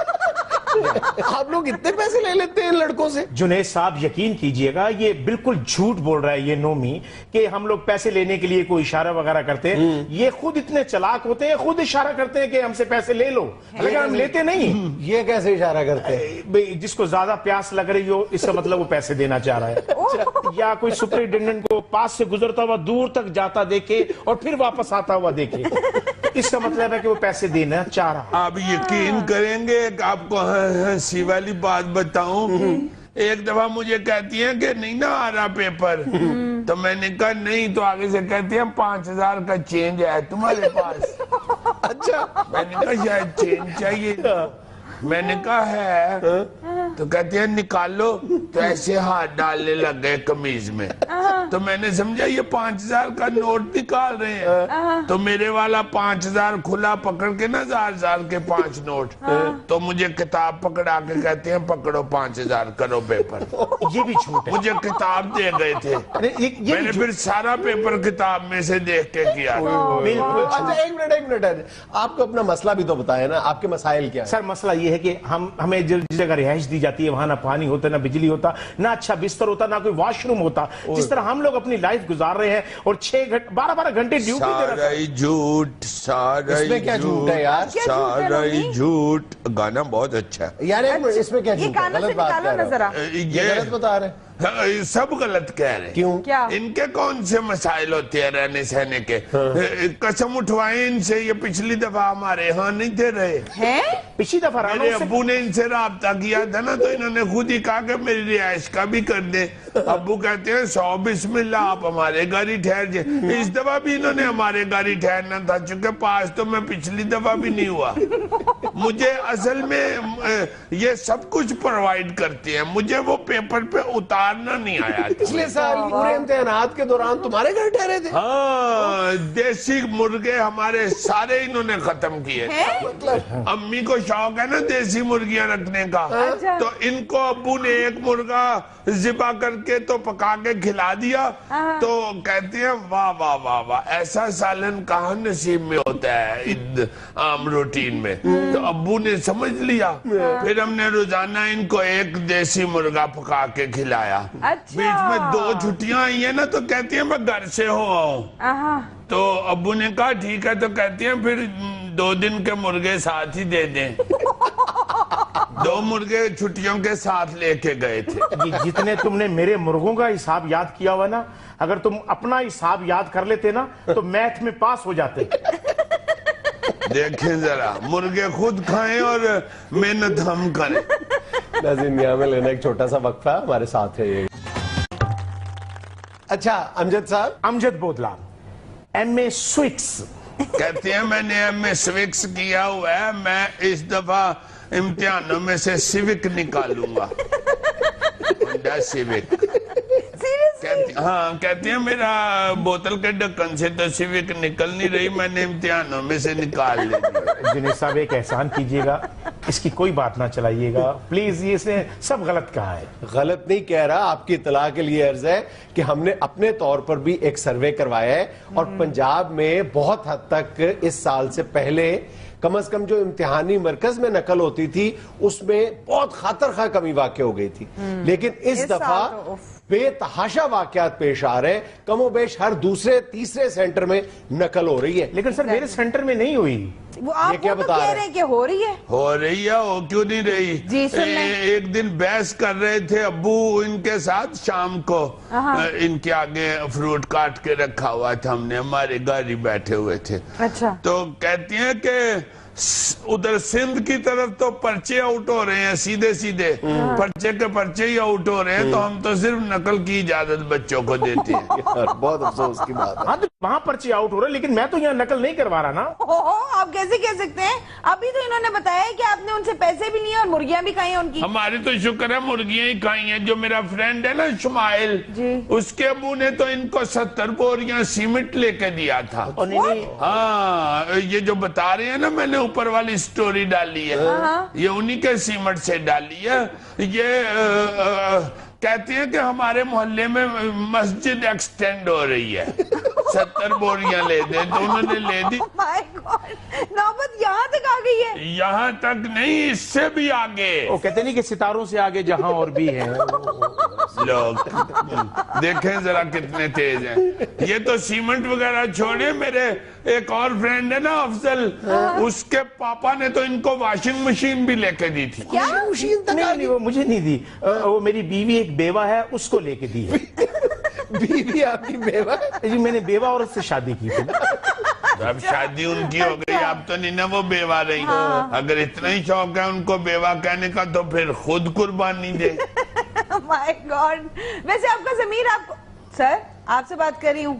آپ لوگ اتنے پیسے لے لیتے ہیں لڑکوں سے؟ جنید صاحب یقین کیجئے گا، یہ بالکل جھوٹ بول رہا ہے یہ نومی کہ ہم لوگ پیسے لینے کے لیے کوئی اشارہ وغیرہ کرتے ہیں۔ یہ خود اتنے چلاک ہوتے ہیں، خود اشارہ کرتے ہیں کہ ہم سے پیسے لے لو، لیکن ہم لیتے نہیں۔ یہ کیسے اشارہ کرتے ہیں؟ جس کو زیادہ پیاس لگ رہی ہو، اس کا مطلب وہ پیسے دینا چاہ رہا ہے، یا کوئی سپرنٹینڈنٹ کو پاس سے گزرتا ہوا دور تک جاتا دیکھے اور پھر واپس آتا ہوا دیکھے، اس کا مطلب ہے کہ وہ پیسے دینا چاہ رہا۔ آپ یقین کریں گے کہ آپ کو ہنسی والی بات بتاؤں، ایک دفعہ مجھے کہتی ہیں کہ نہیں نہ آ رہا پیپر، تو میں نے کہا نہیں، تو آگے سے کہتی ہیں 5000 کا چینج ہے تمہارے پاس؟ اچھا، میں نے کہا شاید چینج چاہیے، میں نے کہا ہے، تو کہتے ہیں نکال لو، تو ایسے ہاتھ ڈالنے لگ گئے قمیض میں. تو میں نے سمجھا یہ 5000 کا نوٹ نکال رہے ہیں. تو میرے والا 5000 کھلا پکڑ کے نا 1000 کے 5 نوٹ. تو مجھے کتاب پکڑا کے کہتے ہیں پکڑو 5000 کرو پیپر. یہ بھی جھوٹ ہے. مجھے کتاب دے گئے تھے، میں نے پھر سارا پیپر کتاب میں سے دیکھ کے کیا. اچھا ایک منٹ آپ کو اپنا مسئلہ بھی تو بتائیں نا، آپ کے مسائل کیا ہیں؟ سر مسئلہ یہ ہے کہ ہمیں جس جگہ رہائش دی جاتی ہے وہاں نہ پانی ہوتا، نہ بجلی ہوتا، نہ اچھا بستر ہوتا، نہ کوئی واش روم ہوتا. جس طرح ہم لوگ اپنی لائف گزار رہے ہیں اور 12 گھنٹے ڈیوٹی دے رہا سارا جھوٹ، سارا اس میں کیا جھوٹ ہے یار؟ سارا جھوٹ. گانا بہت اچھا ہے یار ایک منٹ، اس میں کیا جھوٹ ہے؟ غلط بات کہہ رہا ہوں. یہ غلط بتا رہے ہیں. سب غلط کہہ رہے ہیں. کیوں؟ کیا ان کے کون سے مسائل ہوتے ہیں رہنے سہنے کے؟ قسم اٹھوائیں ان سے، یہ پچھلی دفعہ ہمارے ہاں نہیں تھے رہے. پچھلی دفعہ میرے ابو نے ان سے رابطہ کیا تھا نا، تو انہوں نے خود ہی کہا کہ میری رہائش کا بھی کر دیں. ابو کہتے ہیں 100 بسم اللہ آپ ہمارے گھر ہی ٹھہر جائیں. اس دفعہ بھی انہوں نے ہمارے گھر ہی ٹھہرنا تھا، چونکہ پاس تو میں پچھلی دفعہ بھی نہیں ہوا. مجھے اصل میں یہ سب کچھ پرووائڈ کرتے ہیں، مجھے وہ پیپر پہ اتارنا نہیں آیا. پچھلے سال پورے امتحانات کے دوران تمہارے گھر ٹھہرے تھے؟ ہاں، دیسی مرغے ہمارے سارے انہوں نے ختم کیے. امی کو شوق ہے نا دیسی مرغیاں رکھنے کا، تو ان کو ابو نے ایک مرغا ذبح کر کے تو پکا کے کھلا دیا. تو کہتے ہیں واہ واہ واہ واہ، ایسا سالن کہاں نصیب میں ہوتا ہے عام روٹین میں. تو ابو نے سمجھ لیا، پھر ہم نے روزانہ ان کو ایک دیسی مرغا پکا کے کھلایا. بیچ میں 2 چھٹیاں آئی ہیں نا، تو کہتی ہیں میں گھر سے ہو آؤں. تو ابو نے کہا ٹھیک ہے، تو کہتی ہیں پھر 2 دن کے مرغے ساتھ ہی دے دیں. 2 مرغے چھٹیوں کے ساتھ لے کے گئے تھے. جتنے تم نے میرے مرغوں کا حساب یاد کیا ہوا نا، اگر تم اپنا حساب یاد کر لیتے نا تو میتھ میں پاس ہو جاتے. دیکھیں ذرا، مرغے خود کھائیں اور محنت ہم کریں. ناظرین یہاں میں لینا ایک چھوٹا سا وقفہ، ہمارے ساتھ ہے. اچھا امجد صاحب. امجد بودلا، MA سوکس. کہتے ہیں میں نے MA سوکس کیا ہوا ہے، میں اس دفعہ امتحانوں میں سے سیوک نکالوں گا. Honda Civic. ہاں کہتے ہیں میرا بوتل کے ڈھکن سے تو سیوک نکل نہیں رہی، میں نے امتحانوں میں سے نکال لی. جنید صاحب ایک احسان کیجئے گا، اس کی کوئی بات نہ چلائیے گا پلیز. یہ اس نے سب غلط کہا ہے. غلط نہیں کہہ رہا، آپ کی اطلاع کے لیے عرض ہے کہ ہم نے اپنے طور پر بھی ایک سروے کروایا ہے، اور پنجاب میں بہت حد تک اس سال سے پہلے کم از کم جو امتحانی مرکز میں نقل ہوتی تھی اس میں بہت خاطر خواہ کمی واقع ہو گئی تھی. لیکن اس دفعہ بے تحاشا واقعات پیش آ رہے ہیں، کم و بیش ہر دوسرے تیسرے سینٹر میں نقل ہو رہی ہے. لیکن سر میرے سینٹر میں نہیں ہوئی. وہ آپ کیا تو بتا کہہ رہے رہے ہیں کہ ہو رہی ہے. ہو رہی ہے، ہو کیوں نہیں رہی؟ جی سن لیں. ایک دن بحث کر رہے تھے ابو ان کے ساتھ، شام کو ان کے آگے فروٹ کاٹ کے رکھا ہوا تھا، ہم نے ہمارے گھر ہی بیٹھے ہوئے تھے. اچھا. تو کہتی ہیں کہ ادھر سندھ کی طرف تو پرچے آؤٹ ہو رہے ہیں، سیدھے سیدھے پرچے کے پرچے ہی آؤٹ ہو رہے ہیں، تو ہم تو صرف نقل کی اجازت بچوں کو دیتے ہیں. بہت افسوس کی بات ہے. ہاں تو وہاں پرچے آؤٹ ہو رہے، لیکن میں تو یہاں نقل نہیں کروا رہا نا. آپ کیسے کہہ سکتے ہیں؟ ابھی تو انہوں نے بتایا کہ آپ نے ان سے پیسے بھی لیے اور مرغیاں بھی کھائی ہیں ان کی. ہماری تو شکر ہے مرغیاں ہی کھائی ہیں. جو میرا فرینڈ ہے نا شمائل، اس کے ابو نے تو ان کو 70 بوریاں سیمنٹ لے کے دیا تھا. ہاں یہ جو بتا رہے ہیں نا، میں نے اوپر والی سٹوری ڈالی ہے، یہ انہی کے سیمنٹ سے ڈالی ہے. یہ کہتے ہیں کہ ہمارے محلے میں مسجد ایکسٹینڈ ہو رہی ہے، 70 بوریاں لے دیں، تو انہوں نے لے دی. نوبت یہاں تک آ گئی ہے. یہاں تک نہیں، اس سے بھی آگے. وہ کہتے نہیں کہ ستاروں سے آگے جہاں اور بھی ہیں. لوگ دیکھیں ذرا کتنے تیز ہیں. یہ تو سیمنٹ وغیرہ چھوڑے، میرے ایک اور فرینڈ ہے نا افضل، اس کے پاپا نے تو ان کو واشنگ مشین بھی لے کے دی تھی. نہیں وہ مجھے نہیں دی، وہ میری بیوی ایک بیوہ ہے، اس کو لے کے دی ہے. بیوی آپ کی بیوہ؟ جی میں نے بیوہ عورت سے شادی کی تھی. اب شادی ان کی ہو گئی، اب تو نہیں نا وہ بیوہ رہی. اگر اتنا ہی شوق ہے ان کو بیوہ کہنے کا تو پھر خود قربانی دے. مائی گاڈ. ویسے آپ کا ضمیر آپ کو، سر آپ سے بات کر رہی ہوں.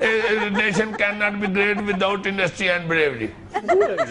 A nation cannot be great without industry and bravery.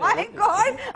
my God,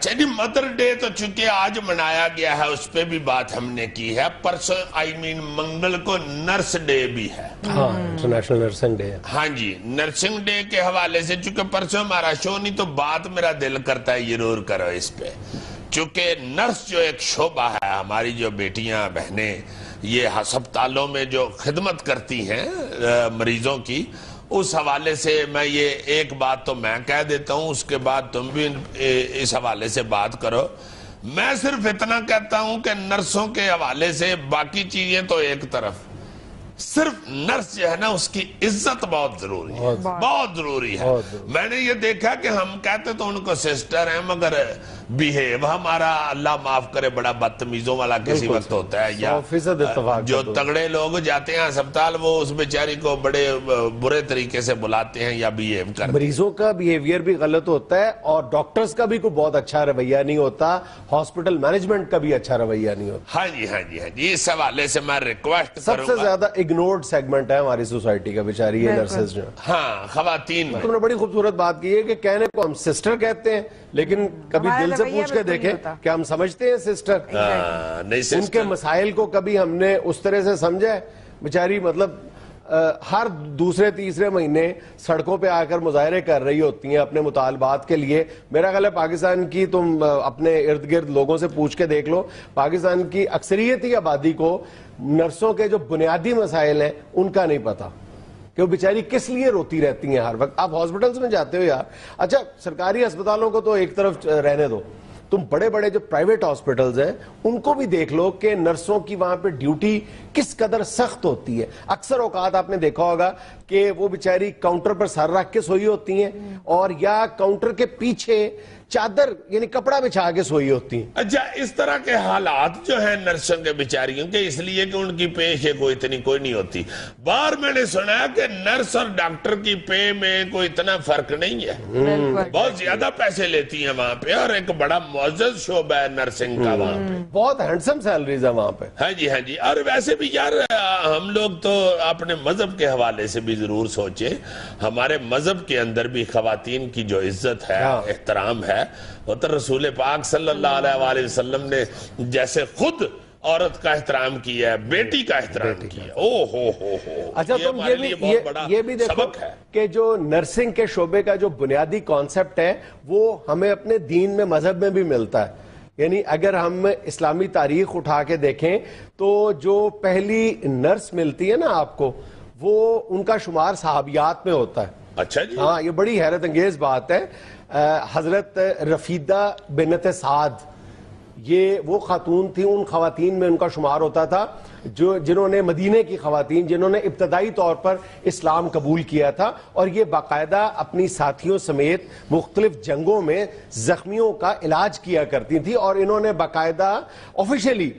اچھا جی، مدر ڈے تو چونکہ آج منایا گیا ہے اس پہ بھی بات ہم نے کی ہے. پرسوں منگل کو نرس ڈے بھی ہے. ہاں، انٹرنیشنل نرسنگ ڈے. ہاں جی، نرسنگ ڈے کے حوالے سے چونکہ پرسوں ہمارا شو نہیں تو بات میرا دل کرتا ہے ضرور کرو اس پہ. چونکہ نرس جو ایک شعبہ ہے، ہماری جو بیٹیاں بہنیں یہ ہسپتالوں میں جو خدمت کرتی ہیں مریضوں کی، اس حوالے سے میں یہ ایک بات تو میں کہہ دیتا ہوں، اس کے بعد تم بھی اس حوالے سے بات کرو. میں صرف اتنا کہتا ہوں کہ نرسوں کے حوالے سے باقی چیزیں تو ایک طرف، صرف نرس جو ہے نا اس کی عزت بہت ضروری ہے، بہت ضروری ہے. میں نے یہ دیکھا کہ ہم کہتے تو ان کو سسٹر ہیں، مگر بیہیو ہمارا اللہ معاف کرے بڑا بدتمیزوں والا کسی وقت ہوتا ہے. یا جو تگڑے لوگ جاتے ہیں ہسپتال وہ اس بیچاری کو بڑے برے طریقے سے بلاتے ہیں یا بیہیو کرتے ہیں. مریضوں کا بیہیویئر بھی غلط ہوتا ہے اور ڈاکٹرز کا بھی کوئی بہت اچھا رویہ نہیں ہوتا، ہاسپٹل مینجمنٹ کا بھی اچھا رویہ نہیں ہوتا. ہاں جی ہاں جی ہاں جی، اس حوالے سے میں ریکویسٹ کروں گا. سب سے زیادہ اگنورڈ سیگمنٹ ہے ہماری سوسائٹی کا بیچاری یہ نرسز جو. ہاں، خواتین میں تم نے بڑی خوبصورت بات کی ہے کہ کہنے کو ہم سسٹر کہتے ہیں لیکن کبھی دل سے پوچھ کے دیکھیں کہ ہم سمجھتے ہیں سسٹر؟ ان کے مسائل کو کبھی ہم نے اس طرح سے سمجھا ہے؟ بیچاری مطلب ہر دوسرے تیسرے مہینے سڑکوں پہ آ کر مظاہرے کر رہی ہوتی ہیں اپنے مطالبات کے لیے. میرا خیال ہے پاکستان کی تم اپنے ارد گرد لوگوں سے پوچھ کے دیکھ لو، پاکستان کی اکثریتی آبادی کو نرسوں کے جو بنیادی مسائل ہیں ان کا نہیں پتا کہ وہ بیچاری کس لیے روتی رہتی ہیں ہر وقت. آپ ہاسپٹلز میں جاتے ہو یار، اچھا سرکاری ہسپتالوں کو تو ایک طرف رہنے دو، تم بڑے بڑے جو پرائیویٹ ہاسپٹلز ہیں ان کو بھی دیکھ لو کہ نرسوں کی وہاں پہ ڈیوٹی کس قدر سخت ہوتی ہے. اکثر اوقات آپ نے دیکھا ہوگا کہ وہ بیچاری کاؤنٹر پر سر رکھ کے سوئی ہوتی ہیں اور یا کاؤنٹر کے پیچھے چادر یعنی کپڑا بچھا کے سوئی ہوتی ہیں. اچھا، اس طرح کے حالات جو ہیں نرسوں کے بیچاریوں کے، اس لیے کہ ان کی پے کوئی نہیں ہوتی. باہر میں نے سنا ہے کہ نرس اور ڈاکٹر کی پے میں کوئی اتنا فرق نہیں ہے، بہت زیادہ پیسے لیتی ہیں وہاں پہ، اور ایک بڑا معزز شعبہ ہے نرسنگ کا وہاں پہ، بہت ہینڈسم سیلریز ہے وہاں پہ. ہاں جی ہاں جی. اور ویسے بھی یار ہم لوگ تو اپنے مذہب کے حوالے سے بھی ضرور سوچے، ہمارے مذہب کے اندر بھی خواتین کی جو عزت ہے، احترام ہے، وہ تو رسول پاک صلی اللہ علیہ وآلہ وسلم نے جیسے خود عورت کا احترام کیا ہے، بیٹی کا احترام کیا ہے. او ہو اچھا، تم یہ بھی دیکھو کہ جو نرسنگ کے شعبے کا جو بنیادی کانسیپٹ ہے وہ ہمیں اپنے دین میں مذہب میں بھی ملتا ہے. یعنی اگر ہم اسلامی تاریخ اٹھا کے دیکھیں تو جو پہلی نرس ملتی ہے نا آپ کو، وہ ان کا شمار صحابیات میں ہوتا ہے. اچھا جی، ہاں، یہ بڑی حیرت انگیز بات ہے. حضرت رفیدہ بنت سعد یہ وہ خاتون تھی، ان خواتین میں ان کا شمار ہوتا تھا جنہوں نے مدینے کی خواتین جنہوں نے ابتدائی طور پر اسلام قبول کیا تھا، اور یہ باقاعدہ اپنی ساتھیوں سمیت مختلف جنگوں میں زخمیوں کا علاج کیا کرتی تھی، اور انہوں نے باقاعدہ آفیشلی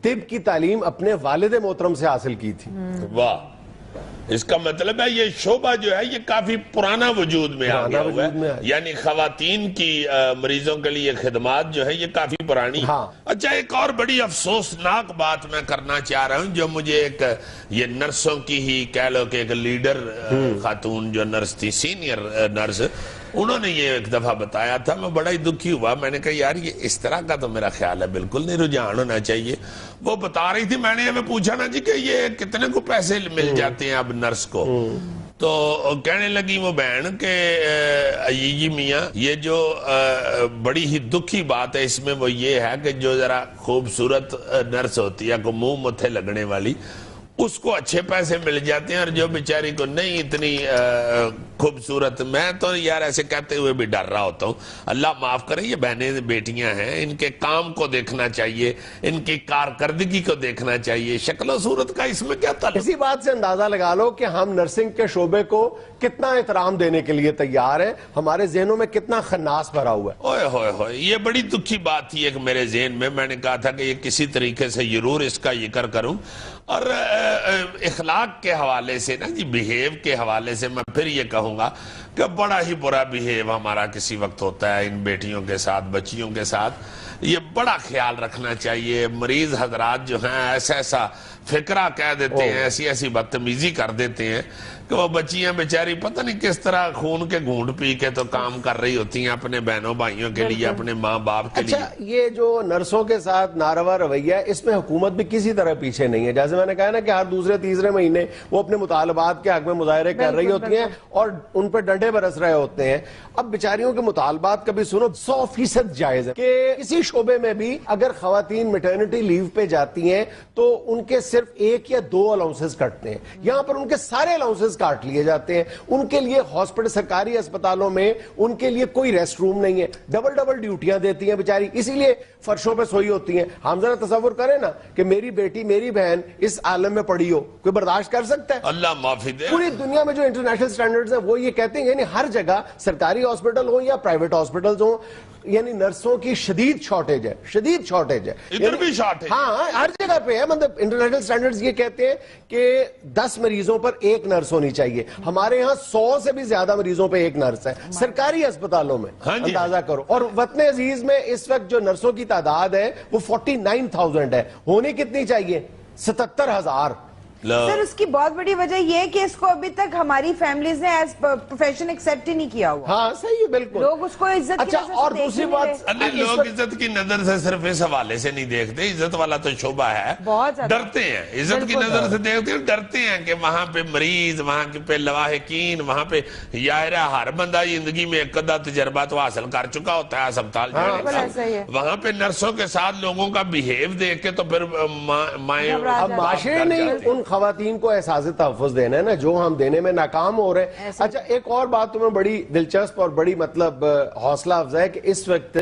طب کی تعلیم اپنے والد محترم سے حاصل کی تھی. واہ، اس کا مطلب ہے یہ شعبہ جو ہے یہ کافی پرانا وجود میں آ گیا ہوا ہے، یعنی خواتین کی مریضوں کے لیے خدمات جو ہے یہ کافی پرانی. اچھا، ایک اور بڑی افسوسناک بات میں کرنا چاہ رہا ہوں، جو مجھے ایک یہ نرسوں کی ہی کہہ لو کہ ایک لیڈر خاتون جو نرس تھی، سینئر نرس، انہوں نے یہ ایک دفعہ بتایا تھا، میں بڑا ہی دکھی ہوا. میں نے کہا یار یہ اس طرح کا تو میرا خیال ہے بالکل نہیں رجحان ہونا چاہیے. وہ بتا رہی تھی، میں نے ہمیں پوچھا نا جی کہ یہ کتنے کو پیسے مل جاتے ہیں اب نرس کو، تو کہنے لگی وہ بہن کہ جی میاں یہ جو بڑی ہی دکھی بات ہے اس میں وہ یہ ہے کہ جو ذرا خوبصورت نرس ہوتی ہے کو منہ متھے لگنے والی، اس کو اچھے پیسے مل جاتے ہیں، اور جو بیچاری کو نہیں اتنی خوبصورت. میں تو یار ایسے کہتے ہوئے بھی ڈر رہا ہوتا ہوں، اللہ معاف کرے یہ بہنیں بیٹیاں ہیں، ان کے کام کو دیکھنا چاہیے، ان کی کارکردگی کو دیکھنا چاہیے، شکل و صورت کا اس میں کیا تعلق. اسی بات سے اندازہ لگا لو کہ ہم نرسنگ کے شعبے کو کتنا احترام دینے کے لیے تیار ہیں، ہمارے ذہنوں میں کتنا خناس بھرا ہوا ہے. اوئے ہوئے ہوئے، یہ بڑی دکھی بات تھی ایک میرے ذہن میں نے کہا تھا کہ یہ کسی طریقے سے ضرور اس کا ذکر کروں. اور اخلاق کے حوالے سے نا جی، بیہیو کے حوالے سے میں پھر یہ کہوں گا کہ بڑا ہی برا بیہیو ہمارا کسی وقت ہوتا ہے ان بیٹیوں کے ساتھ، بچیوں کے ساتھ. یہ بڑا خیال رکھنا چاہیے. مریض حضرات جو ہیں ایسا فکرہ کہہ دیتے ہیں, ایسی ایسی بدتمیزی کر دیتے ہیں کہ وہ بچیاں بیچاری پتہ نہیں کس طرح خون کے گھونٹ پی کے تو کام کر رہی ہوتی ہیں اپنے بہنوں بھائیوں کے لیے, اپنے ماں باپ کے لیے. اچھا, یہ جو نرسوں کے ساتھ ناروا رویہ ہے, اس میں حکومت بھی کسی طرح پیچھے نہیں ہے. جیسے میں نے کہا نا کہ ہر دوسرے تیسرے مہینے وہ اپنے مطالبات کے حق میں مظاہرے کر رہی ہوتی ہیں اور ان پہ ڈنڈے برس رہے ہوتے ہیں. اب بیچاریوں کے مطالبات کبھی سنو, 100% جائز ہے کہ کسی شعبے میں بھی اگر خواتین میٹرنٹی لیو پہ جاتی ہیں تو ان کے صرف 1 یا 2 الاؤنسز کٹتے ہیں. یہاں پر ان کے سارے الاؤنسز کاٹ لیے جاتے ہیں. ان کے لیے ہاسپٹل, سرکاری اسپتالوں میں ان کے لیے کوئی ریسٹ روم نہیں ہے. ڈبل ڈیوٹیاں دیتی ہیں بیچاری, اسی لیے فرشوں پہ سوئی ہوتی ہیں. ہم ذرا تصور کریں نا کہ میری بیٹی, میری بہن اس عالم میں پڑی ہو, کوئی برداشت کر سکتا ہے؟ اللہ معافی دے. پوری دنیا میں جو انٹرنیشنل سٹینڈرڈز ہیں وہ یہ کہتے ہیں, یعنی ہر جگہ سرکاری ہاسپٹل ہوں یا پرائیویٹ ہاسپٹلز ہوں, یعنی نرسوں کی شدید شارٹیج ہے, شدید شارٹیج ہے. ادھر بھی شارٹیج, ہاں ہر جگہ پہ ہے. مطلب انٹرنیشنل سٹینڈرڈز یہ کہتے ہیں کہ 10 مریضوں پر 1 نرس ہونی چاہیے. ہمارے ہاں 100 سے بھی زیادہ مریضوں پہ 1 نرس ہے سرکاری اسپتالوں میں. اندازہ کرو. اور وطن عزیز میں اس وقت جو نرسوں کی تعداد ہے وہ 49,000 ہے. ہونی کتنی چاہیے؟ 77,000. سر اس کی بہت بڑی وجہ یہ ہے کہ اس کو ابھی تک ہماری فیملیز نے ایز پروفیشن ایکسیپٹ ہی نہیں کیا ہوا. ہاں صحیح ہے, بالکل. لوگ اس کو عزت کی نظر سے اور دوسری بات, لوگ عزت کی نظر سے صرف اس حوالے سے نہیں دیکھتے, عزت والا تو شعبہ ہے, بہت زیادہ ڈرتے ہیں. عزت کی نظر سے دیکھتے ہیں, ڈرتے ہیں کہ وہاں پہ مریض, وہاں پہ لواحقین, وہاں پہ یارہ ہر بندہ زندگی میں ایک آدھا تجربہ تو حاصل کر چکا ہوتا ہے اسپتال جانے. وہاں پہ نرسوں کے ساتھ لوگوں کا بیہیو دیکھ کے تو پھر مائیں, اب معاشرے نے ان خواتین کو احساس تحفظ دینا ہے نا جو ہم دینے میں ناکام ہو رہے ہیں. اچھا, ایک اور بات تمہیں بڑی دلچسپ اور بڑی مطلب حوصلہ افزا ہے کہ اس وقت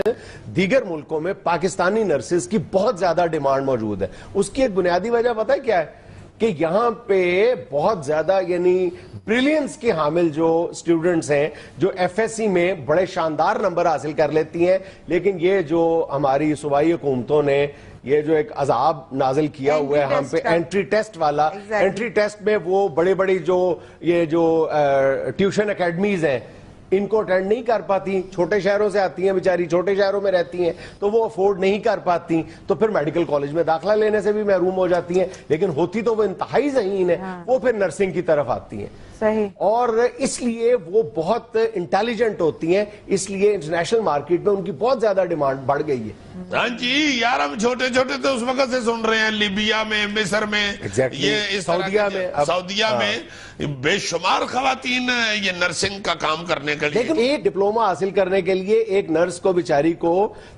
دیگر ملکوں میں پاکستانی نرسز کی بہت زیادہ ڈیمانڈ موجود ہے. اس کی ایک بنیادی وجہ پتہ ہے کیا ہے؟ کہ یہاں پہ بہت زیادہ یعنی بریلینس کے حامل جو اسٹوڈنٹس ہیں جو FSC میں بڑے شاندار نمبر حاصل کر لیتی ہیں, لیکن یہ جو ہماری صوبائی حکومتوں نے یہ جو ایک عذاب نازل کیا ہوا ہے ہم پہ, انٹری ٹیسٹ والا, انٹری ٹیسٹ میں وہ بڑی جو یہ جو ٹیوشن اکیڈمیز ہیں ان کو اٹینڈ نہیں کر پاتی. چھوٹے شہروں سے آتی ہیں بیچاری, چھوٹے شہروں میں رہتی ہیں تو وہ افورڈ نہیں کر پاتی, تو پھر میڈیکل کالج میں داخلہ لینے سے بھی محروم ہو جاتی ہیں. لیکن ہوتی تو وہ انتہائی ذہین ہے, وہ پھر نرسنگ کی طرف آتی ہیں. صحیح. اور اس لیے وہ بہت انٹیلیجنٹ ہوتی ہیں, اس لیے انٹرنیشنل مارکیٹ میں ان کی بہت زیادہ ڈیمانڈ بڑھ گئی ہے. ہاں جی یار, ہم چھوٹے چھوٹے تو اس وقت سے سن رہے ہیں, لیبیا میں, مصر میں, یہ سعودیہ میں بے شمار خواتین یہ نرسنگ کا کام کرنے کے لیے. لیکن ایک ڈپلوما حاصل کرنے کے لیے ایک نرس کو بیچاری کو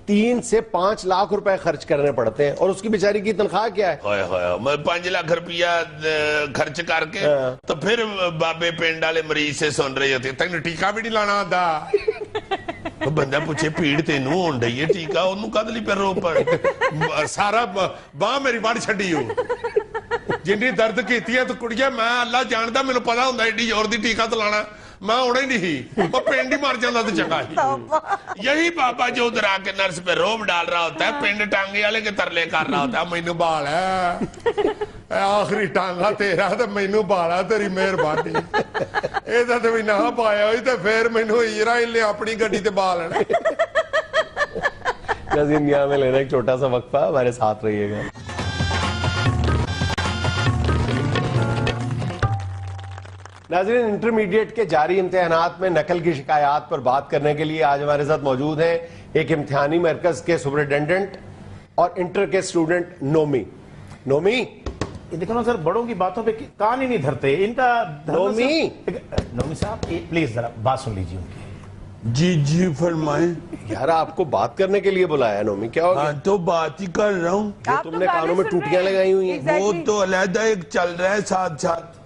3 سے 5 لاکھ روپے خرچ کرنے پڑتے ہیں, اور اس کی بیچاری کی تنخواہ کیا ہے؟ 5 لاکھ روپیہ خرچ کر کے تو پھر بابے پنڈ والے مریض سے سن رہے ہوتے, تین ٹیکا بھی نہیں لانا آتا. بندہ پوچھے پیڑ تینوں ہون ڈئی ہے ٹیکا, انہوں کدلی پہ رو پر سارا باں میری بڑھ چھڑی ہو جنہی درد کیتی ہے تو کڑیا میں اللہ جاندہ میں نے پتا ہوں ایڈی اور دی ٹیکا تو لانا میں ہونا ہی نہیں, وہ پینڈ ہی مار جاندہ تو چکا ہی. یہی بابا جو ادھر آ کے نرس پہ روب ڈال رہا ہوتا ہے, پینڈ ٹانگے والے کے ترلے کر رہا ہوتا ہے, مینو بال ہے آخری ٹانگا تیرا تو مینو بالا تیری مہربانی, یہ تو بھی نہ پایا ہوئی تو پھر مینو اسرائیل نے اپنی گڈی تے بال لینا. ناظرین یہاں میں لینا ایک چھوٹا سا وقفہ, ہمارے ساتھ رہیے گا. ناظرین, انٹرمیڈیٹ کے جاری امتحانات میں نقل کی شکایات پر بات کرنے کے لیے آج ہمارے ساتھ موجود ہیں ایک امتحانی مرکز کے سپرنٹینڈنٹ اور انٹر کے اسٹوڈنٹ نومی. نومی دیکھو نا سر, بڑوں کی باتوں پہ کان ہی نہیں دھرتے ان کا. نومی صاحب پلیز ذرا بات سن لیجیے ان کی. جی فرمائیں. یار آپ کو بات کرنے کے لیے بلایا نومی, کیا ہوگا؟ تو بات ہی کر رہا ہوں. تم نے کانوں میں ٹوٹیاں لگائی ہوئی ہیں, وہ تو علیحدہ ایک چل رہا ہے ساتھ ساتھ,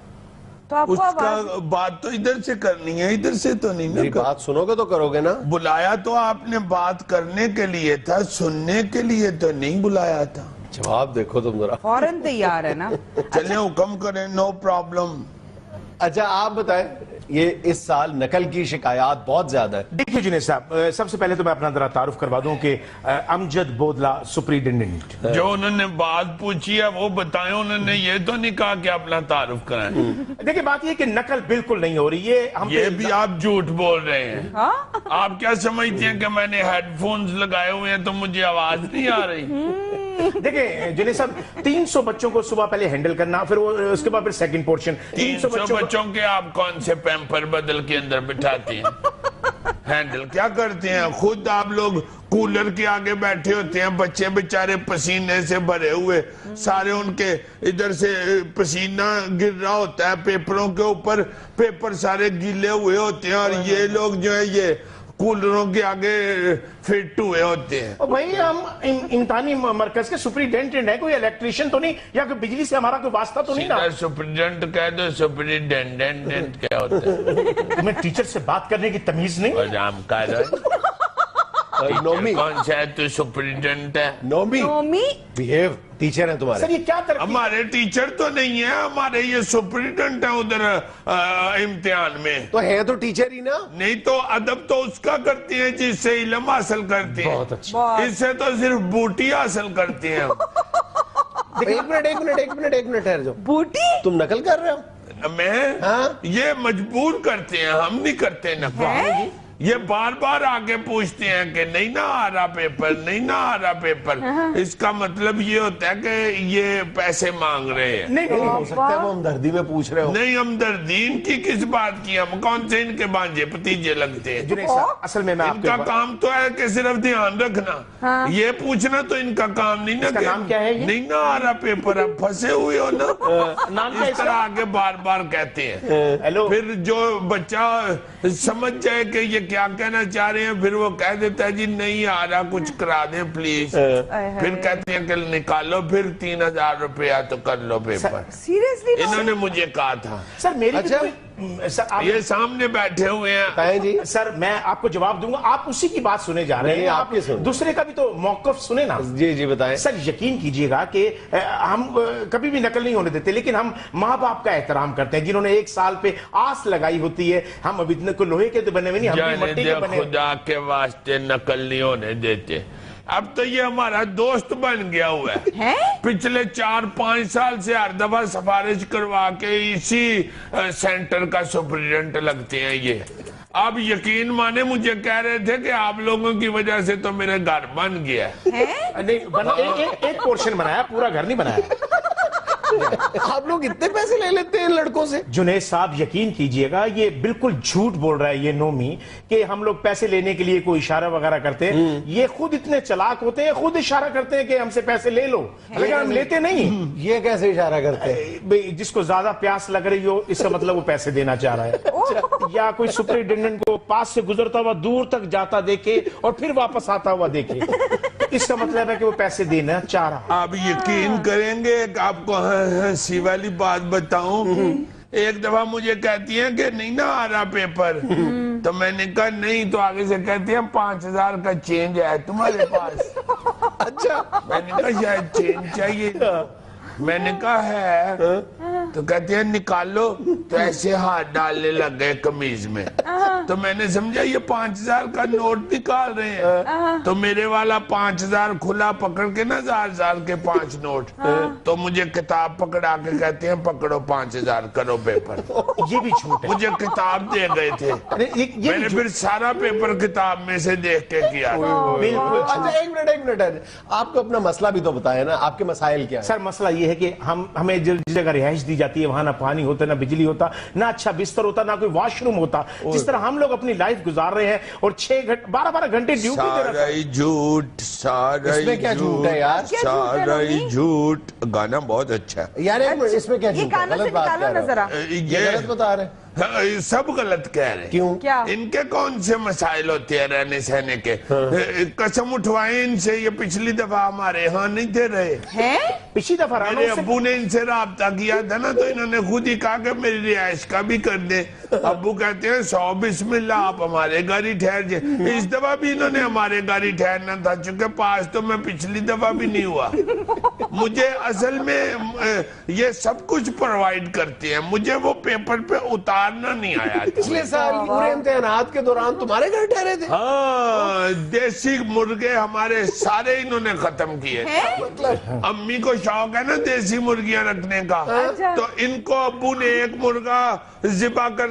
اس کا بات تو ادھر سے کرنی ہے, ادھر سے تو نہیں. میری بات سنو گے تو کرو گے نا. بلایا تو آپ نے بات کرنے کے لیے تھا, سننے کے لیے تو نہیں بلایا تھا. جواب دیکھو تم ذرا. فوراً تیار ہے نا. چلیں حکم کریں, نو پرابلم. اچھا آپ بتائیں, یہ اس سال نقل کی شکایات بہت زیادہ ہے. دیکھیے جنید صاحب, سب سے پہلے تو میں اپنا ذرا تعارف کروا دوں کہ امجد بودلہ سپرنٹینڈنٹ. جو انہوں نے بات پوچھی ہے وہ بتائیں, انہوں نے یہ تو نہیں کہا کہ اپنا تعارف کرائیں. دیکھیں بات یہ کہ نقل بالکل نہیں ہو رہی ہے. یہ بھی آپ جھوٹ بول رہے ہیں. آپ کیا سمجھتے ہیں کہ میں نے ہیڈ فونز لگائے ہوئے ہیں تو مجھے آواز نہیں آ رہی؟ دیکھیں جنہیں صاحب 300 بچوں کو صبح پہلے ہینڈل کرنا، پھر وہ اس کے بعد پھر سیکنڈ پورشن 300 بچوں کے آپ کون سے پیمپر بدل کے اندر بٹھاتے ہیں؟ ہینڈل کیا کرتے ہیں؟ خود آپ لوگ کولر کے آگے بیٹھے ہوتے ہیں، بچے بیچارے پسینے سے بھرے ہوئے، سارے ان کے ادھر سے پسینہ گر رہا ہوتا ہے پیپروں کے اوپر، پیپر سارے گیلے ہوئے ہوتے ہیں، اور یہ لوگ جو ہے یہ کولروں کے آگے فٹ ہوئے ہوتے ہیں۔ بھائی ہم امتحانی مرکز کے سپریڈنٹنٹ ہیں، کوئی الیکٹریشین تو نہیں، یا کوئی بجلی سے ہمارا کوئی واسطہ تو نہیں نا؟ سپریڈنٹ کہہ دو، سپریڈنٹ کیا ہوتا ہے؟ تمہیں ٹیچر سے بات کرنے کی تمیز نہیں؟ اور ہم کہہ رہے نومی کون سا ہے؟ تو سپریڈنٹ ہے۔ نومی بیہیو، ٹیچر ہیں تمہارے۔ سر یہ کیا ترقی؟ ہمارے ٹیچر تو نہیں ہیں، ہمارے یہ سپریڈنٹ ہیں ادھر امتحان میں۔ تو ہے تو ٹیچر ہی نا۔ نہیں تو ادب تو اس کا کرتے ہیں جس سے علم حاصل کرتے ہیں، بہت اچھا۔ اس سے تو صرف بوٹی حاصل کرتے ہیں۔ ایک منٹ ٹھہر جاؤ، بوٹی تم نقل کر رہے ہو؟ میں یہ مجبور کرتے ہیں، ہم نہیں کرتے نقل۔ یہ بار بار آگے پوچھتے ہیں کہ نہیں نہ آ رہا پیپر، نہیں نہ آ رہا پیپر، اس کا مطلب یہ ہوتا ہے کہ یہ پیسے مانگ رہے ہیں۔ نہیں ہو سکتا ہے وہ ہمدردی میں پوچھ رہے ہو۔ نہیں، ہمدردین کی کس بات کی؟ ہم کون سے ان کے بانجے بھتیجے لگتے ہیں؟ جنید صاحب اصل میں ان کا کام تو ہے کہ صرف دھیان رکھنا، یہ پوچھنا تو ان کا کام نہیں نا۔ کا نام کیا ہے یہ؟ نہیں نہ آ رہا پیپر، اب پھنسے ہوئے ہو نا، نام کیا اس طرح آگے بار بار کہتے ہیں۔ ہیلو، پھر جو بچہ سمجھ جائے کہ یہ کیا کہنا چاہ رہے ہیں، پھر وہ کہہ دیتا ہے جی نہیں آ رہا، کچھ کرا دیں پلیز۔ پھر کہتے ہیں کہ نکالو پھر 3000 روپیہ تو کر لو پیپر۔ سیریسلی انہوں نے مجھے کہا تھا۔ سر میری اچھا، یہ سامنے بیٹھے ہوئے ہیں۔ بتائیں جی۔ سر میں آپ کو جواب دوں گا، آپ اسی کی بات سنے جا رہے ہیں، نہیں، آپ کی سن۔ دوسرے کا بھی تو موقف سنے نا۔ جی جی بتائیں۔ سر یقین کیجئے گا کہ ہم کبھی بھی نقل نہیں ہونے دیتے، لیکن ہم ماں باپ کا احترام کرتے ہیں جنہوں نے 1 سال پہ آس لگائی ہوتی ہے۔ ہم ابھی اتنے کو لوہے کے تو بنے ہوئے نہیں، ہم بھی مٹی کے بنے ہوئے۔ خدا کے واسطے نقل نہیں ہونے دیتے۔ اب تو یہ ہمارا دوست بن گیا ہوا ہے۔ پچھلے 4-5 سال سے ہر دفعہ سفارش کروا کے اسی سینٹر کا سپریڈنٹ لگتے ہیں یہ۔ اب یقین مانے مجھے کہہ رہے تھے کہ آپ لوگوں کی وجہ سے تو میرے گھر بن گیا ہے۔ نہیں، ایک پورشن بنایا، پورا گھر نہیں بنایا۔ آپ لوگ اتنے پیسے لے لیتے ہیں ان لڑکوں سے؟ جنید صاحب یقین کیجئے گا یہ بالکل جھوٹ بول رہا ہے یہ نومی کہ ہم لوگ پیسے لینے کے لیے کوئی اشارہ وغیرہ کرتے ہیں۔ یہ خود اتنے چلاک ہوتے ہیں، خود اشارہ کرتے ہیں کہ ہم سے پیسے لے لو، لیکن ہم لیتے نہیں۔ یہ کیسے اشارہ کرتے ہیں؟ جس کو زیادہ پیاس لگ رہی ہو اس کا مطلب وہ پیسے دینا چاہ رہا ہے، یا کوئی سپریڈنڈنٹ کو پاس سے گزرتا ہوا دور تک جاتا دیکھے اور پھر واپس آتا ہوا دیکھے، اس کا مطلب ہے کہ وہ پیسے دینا چاہ رہا۔ آپ یقین کریں گے کہ آپ کو ہنسی والی بات بتاؤں، ایک دفعہ مجھے کہتی ہیں کہ نہیں نہ آ رہا پیپر، تو میں نے کہا نہیں، تو آگے سے کہتی ہیں 5000 کا چینج ہے تمہارے پاس؟ اچھا، میں نے کہا شاید چینج چاہیے، میں نے کہا ہے، تو کہتے ہیں نکالو، تو ایسے ہاتھ ڈالنے لگ گئے قمیض میں، تو میں نے سمجھا یہ 5000 کا نوٹ نکال رہے ہیں، تو میرے والا 5000 کھلا پکڑ کے نا 1000 کے 5 نوٹ، تو مجھے کتاب پکڑا کے کہتے ہیں پکڑو 5000 کرو پیپر۔ یہ بھی جھوٹ ہے۔ مجھے کتاب دے گئے تھے، میں نے پھر سارا پیپر کتاب میں سے دیکھ کے کیا۔ اچھا ایک منٹ آپ کو اپنا مسئلہ بھی تو بتایا نا، آپ کے مسائل کیا ہیں؟ سر مسئلہ یہ ہے کہ ہمیں جس جگہ رہائش دی جاتی ہے وہاں نہ پانی ہوتا، نہ بجلی ہوتا، نہ اچھا بستر ہوتا، نہ کوئی واش روم ہوتا۔ جس طرح ہم لوگ اپنی لائف گزار رہے ہیں اور 12 گھنٹے ڈیوٹی دے رہے ہیں۔ سارا ہی جھوٹ، سارا اس میں کیا جھوٹ ہے یار؟ سارا ہی جھوٹ۔ گانا بہت اچھا ہے یار اس میں کیا جھوٹ ہے؟ غلط بات کہہ رہے ہو، یہ غلط بتا رہے ہیں۔ سب غلط کہہ رہے ہیں۔ کیوں؟ ان کے کون سے مسائل ہوتے ہیں رہنے سہنے کے؟ قسم اٹھوائیں ان سے، یہ پچھلی دفعہ ہمارے ہاں نہیں تھے رہے۔ پچھلی دفعہ میرے ابو نے ان سے رابطہ کیا تھا نا، تو انہوں نے خود ہی کہا کہ میری رہائش کا بھی کر دیں۔ ابو کہتے ہیں 100 بسم اللہ، آپ ہمارے گھر ہی ٹھہر جائیں۔ اس دفعہ بھی انہوں نے ہمارے گھر ہی ٹھہرنا تھا، چونکہ پاس تو میں پچھلی دفعہ بھی نہیں ہوا۔ مجھے اصل میں یہ سب کچھ پرووائڈ کرتے ہیں، مجھے وہ پیپر پہ اتارنا نہیں آیا۔ پچھلے سال پورے امتحانات کے دوران تمہارے گھر ٹھہرے تھے؟ ہاں، دیسی مرغے ہمارے سارے انہوں نے ختم کیے۔ امی کو شوق ہے نا دیسی مرغیاں رکھنے کا، تو ان کو ابو نے ایک مرغہ ذبح کر